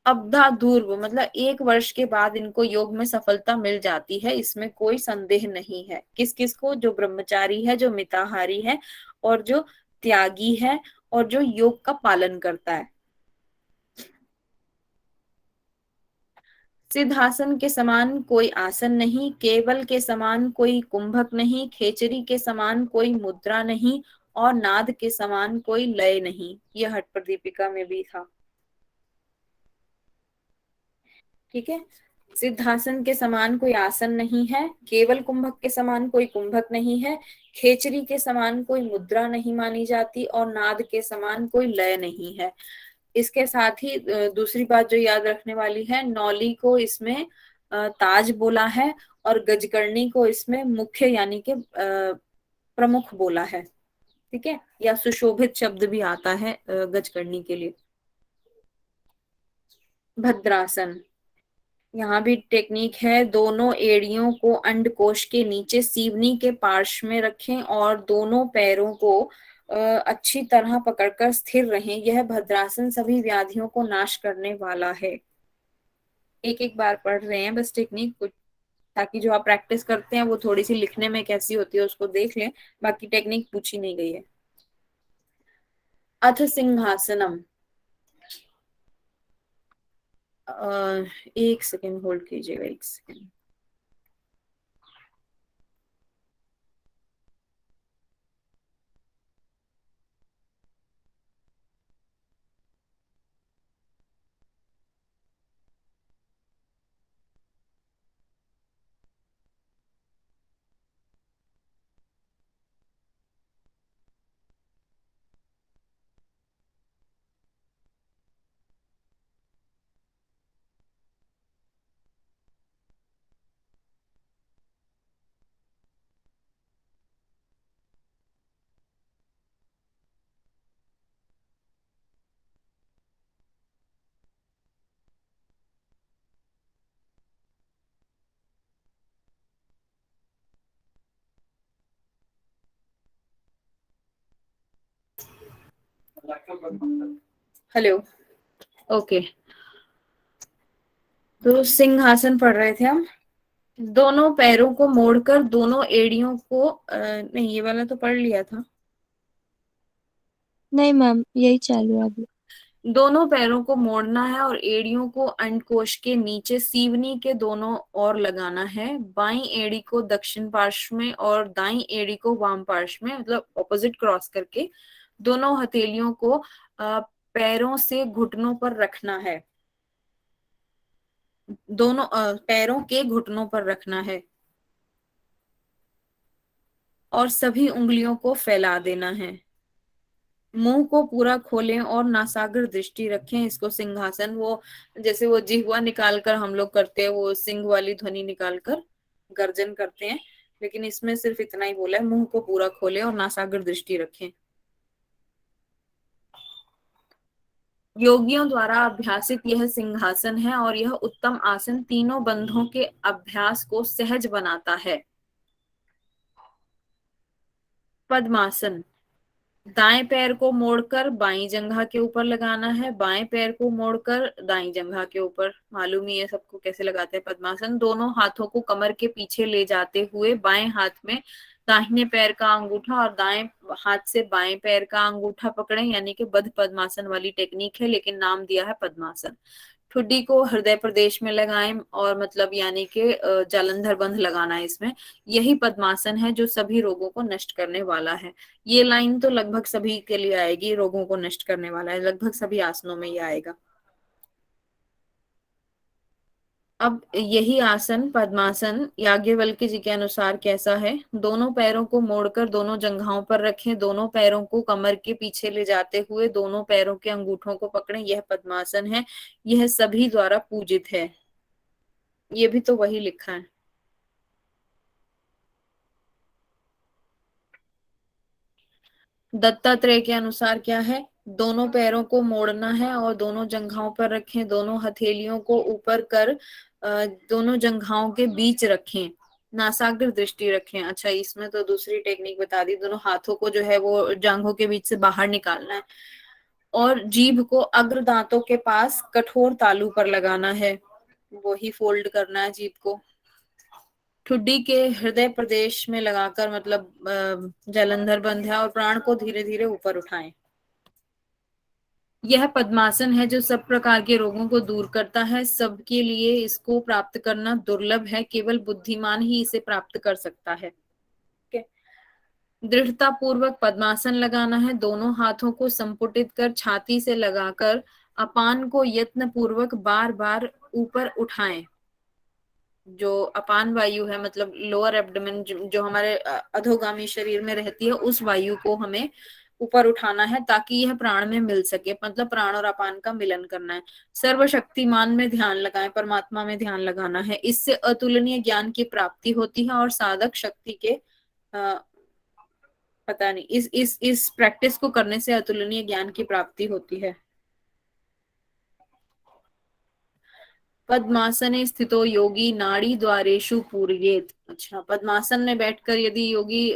अवधा ध्रुव, मतलब 1 वर्ष के बाद इनको योग में सफलता मिल जाती है, इसमें कोई संदेह नहीं है। किस किस को? जो ब्रह्मचारी है, जो मिताहारी है और जो त्यागी है और जो योग का पालन करता है। सिद्धासन के समान कोई आसन नहीं, केवल के समान कोई कुंभक नहीं, खेचरी के समान कोई मुद्रा नहीं और नाद के समान कोई लय नहीं। यह हठ प्रदीपिका में भी था। ठीक है, सिद्धासन के समान कोई आसन नहीं है, केवल कुंभक के समान कोई कुंभक नहीं है, खेचरी के समान कोई मुद्रा नहीं मानी जाती और नाद के समान कोई लय नहीं है। इसके साथ ही दूसरी बात जो याद रखने वाली है, नौली को इसमें ताज बोला है और गजकर्णी को इसमें मुख्य यानी कि प्रमुख बोला है। ठीक है, या सुशोभित शब्द भी आता है गजकर्णी के लिए। भद्रासन, यहाँ भी टेक्निक है, दोनों एड़ियों को अंडकोश के नीचे सीवनी के पार्श्व में रखें और दोनों पैरों को अच्छी तरह पकड़कर स्थिर रहें। यह भद्रासन सभी व्याधियों को नाश करने वाला है। एक एक बार पढ़ रहे हैं बस टेक्निक कुछ, ताकि जो आप प्रैक्टिस करते हैं वो थोड़ी सी लिखने में कैसी होती है उसको देख लें। बाकी टेक्निक पूछी नहीं गई है। अथ सिंहासनम, एक सेकेंड होल्ड कीजिएगा, एक सेकेंड। हेलो। ओके, तो सिंहासन पढ़ रहे थे हम। दोनों पैरों को मोड़कर दोनों एड़ियों को नहीं, ये वाला तो पढ़ लिया था। नहीं मैम, यही चालू है अभी। दोनों पैरों को मोड़ना है और एड़ियों को अंडकोश के नीचे सीवनी के दोनों ओर लगाना है। बाईं एड़ी को दक्षिण पार्श्व में और दाईं एड़ी को वाम पार्श्व में, मतलब ऑपोजिट क्रॉस करके दोनों हथेलियों को पैरों से घुटनों पर रखना है। दोनों पैरों के घुटनों पर रखना है और सभी उंगलियों को फैला देना है। मुंह को पूरा खोलें और नासाग्र दृष्टि रखें। इसको सिंहासन, वो जैसे वो जिह्वा निकालकर हम लोग करते हैं, वो सिंह वाली ध्वनि निकालकर गर्जन करते हैं, लेकिन इसमें सिर्फ इतना ही बोला है, मुंह को पूरा खोलें और नासाग्र दृष्टि रखें। योगियों द्वारा अभ्यासित यह सिंहासन है और यह उत्तम आसन तीनों बंधों के अभ्यास को सहज बनाता है। पद्मासन, दाएं पैर को मोड़कर बाईं जंघा के ऊपर लगाना है, बाएं पैर को मोड़कर दाईं जंघा के ऊपर। मालूम ही है सबको कैसे लगाते हैं पद्मासन। दोनों हाथों को कमर के पीछे ले जाते हुए बाएं हाथ में दाहिने पैर का अंगूठा और दाएं हाथ से बाएं पैर का अंगूठा पकड़ें, यानी कि बद्ध पद्मासन वाली टेक्निक है, लेकिन नाम दिया है पद्मासन। ठुड्डी को हृदय प्रदेश में लगाएं और मतलब यानी कि जालंधर बंध लगाना है इसमें। यही पद्मासन है जो सभी रोगों को नष्ट करने वाला है। ये लाइन तो लगभग सभी के लिए आएगी, रोगों को नष्ट करने वाला है, लगभग सभी आसनों में ये आएगा। अब यही आसन पद्मासन याज्ञवल्क्य जी के अनुसार कैसा है? दोनों पैरों को मोड़कर दोनों जंघाओं पर रखें, दोनों पैरों को कमर के पीछे ले जाते हुए दोनों पैरों के अंगूठों को पकड़ें। यह पद्मासन है, यह सभी द्वारा पूजित है। ये भी तो वही लिखा है। दत्तात्रेय के अनुसार क्या है? दोनों पैरों को मोड़ना है और दोनों जंघाओं पर रखें, दोनों हथेलियों को ऊपर कर दोनों जंघाओं के बीच रखें, नासाग्र दृष्टि रखें। अच्छा, इसमें तो दूसरी टेक्निक बता दी, दोनों हाथों को जो है वो जांघों के बीच से बाहर निकालना है और जीभ को अग्र दांतों के पास कठोर तालू पर लगाना है, वही फोल्ड करना है जीभ को। ठुड्डी के हृदय प्रदेश में लगाकर, मतलब जालंधर बंध है, और प्राण को धीरे धीरे ऊपर उठाएं। यह पद्मासन है जो सब प्रकार के रोगों को दूर करता है। सबके लिए इसको प्राप्त करना दुर्लभ है, केवल बुद्धिमान ही इसे प्राप्त कर सकता है। दृढ़ता पूर्वक पद्मासन लगाना है। दोनों हाथों को संपुटित कर छाती से लगाकर अपान को यत्न पूर्वक बार बार ऊपर उठाएं। जो अपान वायु है, मतलब लोअर एब्डोमेन, जो हमारे अधोगामी शरीर में रहती है, उस वायु को हमें ऊपर उठाना है ताकि यह प्राण में मिल सके, मतलब प्राण और अपान का मिलन करना है। सर्वशक्तिमान में ध्यान लगाएं, परमात्मा में ध्यान लगाना है। इससे अतुलनीय ज्ञान की प्राप्ति होती है और साधक शक्ति के पता नहीं, इस प्रैक्टिस को करने से अतुलनीय ज्ञान की प्राप्ति होती है। पद्मासने स्थितो योगी नाड़ी द्वारेषु पूरयेत। अच्छा, पद्मासन में बैठकर यदि योगी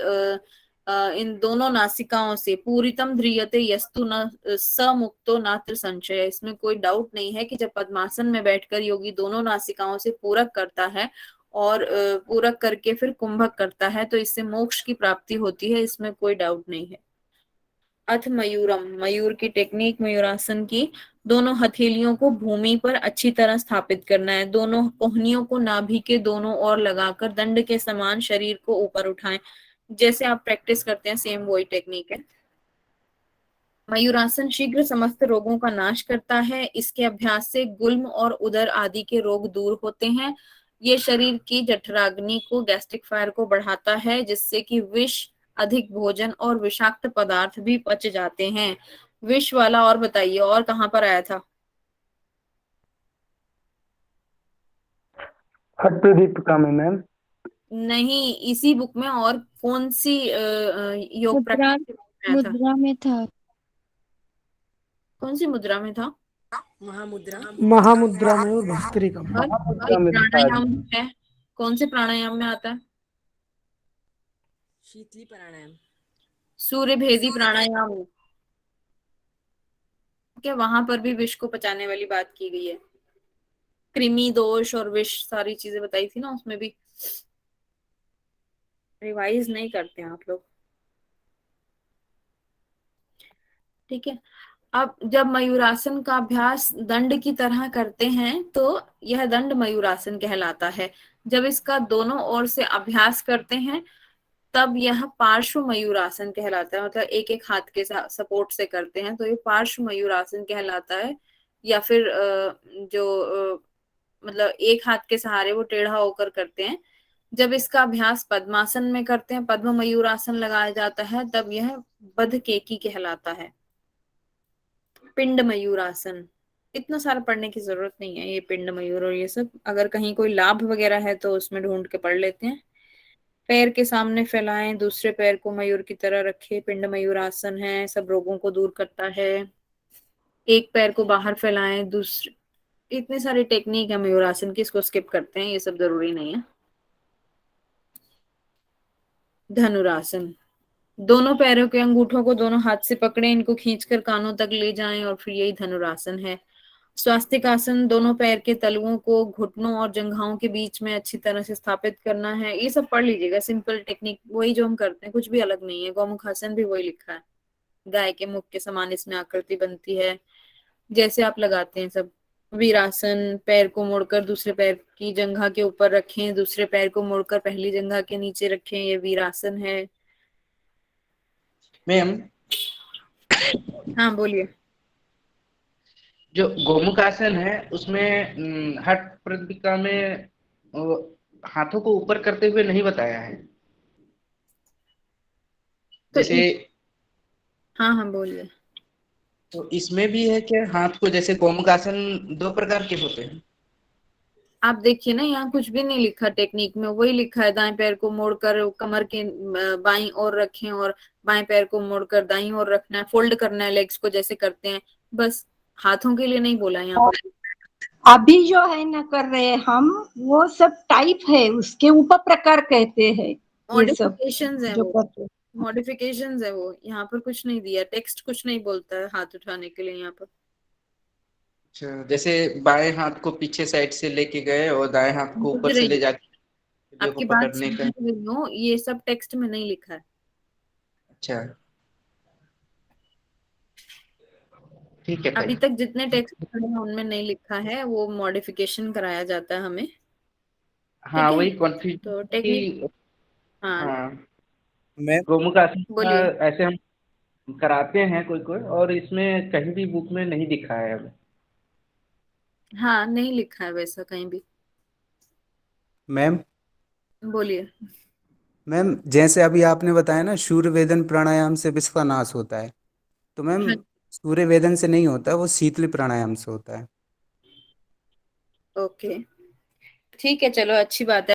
इन दोनों नासिकाओं से पूरितम ध्रियते यस्तु न स मुक्तो नात्र संशय। इसमें कोई डाउट नहीं है कि जब पद्मासन में बैठकर योगी दोनों नासिकाओं से पूरक करता है और पूरक करके फिर कुंभक करता है तो इससे मोक्ष की प्राप्ति होती है, इसमें कोई डाउट नहीं है। अथ मयूरम, मयूर की टेक्निक, मयूरासन की। दोनों हथेलियों को भूमि पर अच्छी तरह स्थापित करना है। दोनों कोहनियों को नाभि के दोनों ओर लगाकर दंड के समान शरीर को ऊपर उठाएं। जैसे आप प्रैक्टिस करते हैं सेम वही टेक्निक है। मयूरासन शीघ्र समस्त रोगों का नाश करता है। इसके अभ्यास से गुल्म और उदर आदि के रोग दूर होते हैं। ये शरीर की जठराग्नि को, गैस्ट्रिक फायर को बढ़ाता है, जिससे कि विष, अधिक भोजन और विषाक्त पदार्थ भी पच जाते हैं। विष वाला और बताइए, और कहाँ पर आया था? हट्टू दीपिका में मैम। नहीं, इसी बुक में। और कौन सी योग मुद्रा, प्रैक्टिस में आया था? मुद्रा में था। कौन सी मुद्रा में था? महामुद्रा। महामुद्रा में और भस्त्रिका में। और एक प्राणायाम है, कौन से प्राणायाम में आता है? शीतली प्राणायाम। सूर्य भेदी प्राणायाम। क्या वहां पर भी विष को पचाने वाली बात की गई है। कृमि दोष और विष सारी चीजें बताई थी ना उसमें भी। रिवाइज नहीं करते हैं आप लोग। ठीक है। अब जब मयूरासन का अभ्यास दंड की तरह करते हैं तो यह दंड मयूरासन कहलाता है। जब इसका दोनों ओर से अभ्यास करते हैं तब यह पार्श्व मयूरासन कहलाता है। मतलब एक एक हाथ के सपोर्ट से करते हैं तो ये पार्श्व मयूरासन कहलाता है। या फिर मतलब एक हाथ के सहारे वो टेढ़ा होकर करते हैं। जब इसका अभ्यास पद्मासन में करते हैं, पद्म मयूरासन लगाया जाता है, तब यह बद्धकेकी कहलाता है। पिंड मयूरासन इतना सारा पढ़ने की जरूरत नहीं है। ये पिंड मयूर और ये सब अगर कहीं कोई लाभ वगैरह है तो उसमें ढूंढ के पढ़ लेते हैं। पैर के सामने फैलाएं, दूसरे पैर को मयूर की तरह रखें, पिंड मयूरासन है, सब रोगों को दूर करता है। एक पैर को बाहर फैलाएं, दूसरे, इतने सारे टेक्निक है मयूरासन की, इसको स्किप करते हैं, ये सब जरूरी नहीं है। धनुरासन, दोनों पैरों के अंगूठों को दोनों हाथ से पकड़ें, इनको खींचकर कानों तक ले जाएं और फिर यही धनुरासन है। स्वास्तिक आसन, दोनों पैर के तलुओं को घुटनों और जंघाओं के बीच में अच्छी तरह से स्थापित करना है। ये सब पढ़ लीजिएगा, सिंपल टेक्निक वही जो हम करते हैं, कुछ भी अलग नहीं है। गौमुखासन भी वही लिखा है, गाय के मुख के समान इसमें आकृति बनती है, जैसे आप लगाते हैं सब। वीरासन, पैर को मोड़कर दूसरे पैर की जंघा के ऊपर रखें, दूसरे पैर को मोड़कर पहली जंघा के नीचे रखें, ये वीरासन है। मैम, हाँ बोलिए। जो गोमुख आसन है उसमें हठ प्रदीपिका में हाथों को ऊपर करते हुए नहीं बताया है। तो जैसे हाँ हाँ बोलिए। तो इसमें भी है क्या हाथ को, जैसे गोमुख आसन दो प्रकार के होते हैं। आप देखिए ना, यहाँ कुछ भी नहीं लिखा टेक्निक में, वही लिखा है दाएं पैर को मोड़कर कमर के बाईं ओर रखें और बाएं पैर को मोड़कर दाईं ओर रखना है, फोल्ड करना है लेग्स को जैसे करते हैं, बस। हाथों के लिए नहीं बोला यहाँ पर। अभी जो है ना कर रहे हैं हम, वो सब टाइप है, उसके ऊपर प्रकार कहते हैं ये सब मॉडिफिकेशंस है जो वो, करते हैं। मॉडिफिकेशंस है वो, यहाँ पर कुछ नहीं दिया, टेक्स्ट कुछ नहीं बोलता है हाथ उठाने के लिए यहाँ पर। अच्छा, जैसे बाएं हाथ को पीछे साइड से लेके गए और दाएं हाथ को बुझ ऊपर से रही ले है, जाके वीडियो को आपकी बात पकड़ने का। समझ रही हूँ, ये सब टेक्स्ट में नहीं लिखा है। अच्छा, ठीक है अभी भाई। तक जितने टेक्स्ट पढ़े हैं उनमें नहीं लिखा है, वो मॉडिफिकेशन कराया जाता है हमें। हाँ, ठीक है, वही कंफ्यूजन तो टेक्निक। की। हाँ हाँ, मैं गोमुख आसन का बोलिए। ऐसे हम कराते हैं कोई कोई, और इसमें कहीं भी बुक में नहीं दिखा है अब। हाँ नहीं लिखा है वैसा कहीं भी। मैम बोलिए। मैम जैसे अभी आपने बताया ना सूर्य वेदन प्राणायाम से विश्व का नाश होता है, तो मैम हाँ सूर्य वेदन से नहीं होता है, वो शीतल प्राणायाम से होता है। ओके, ठीक है, चलो अच्छी बात है।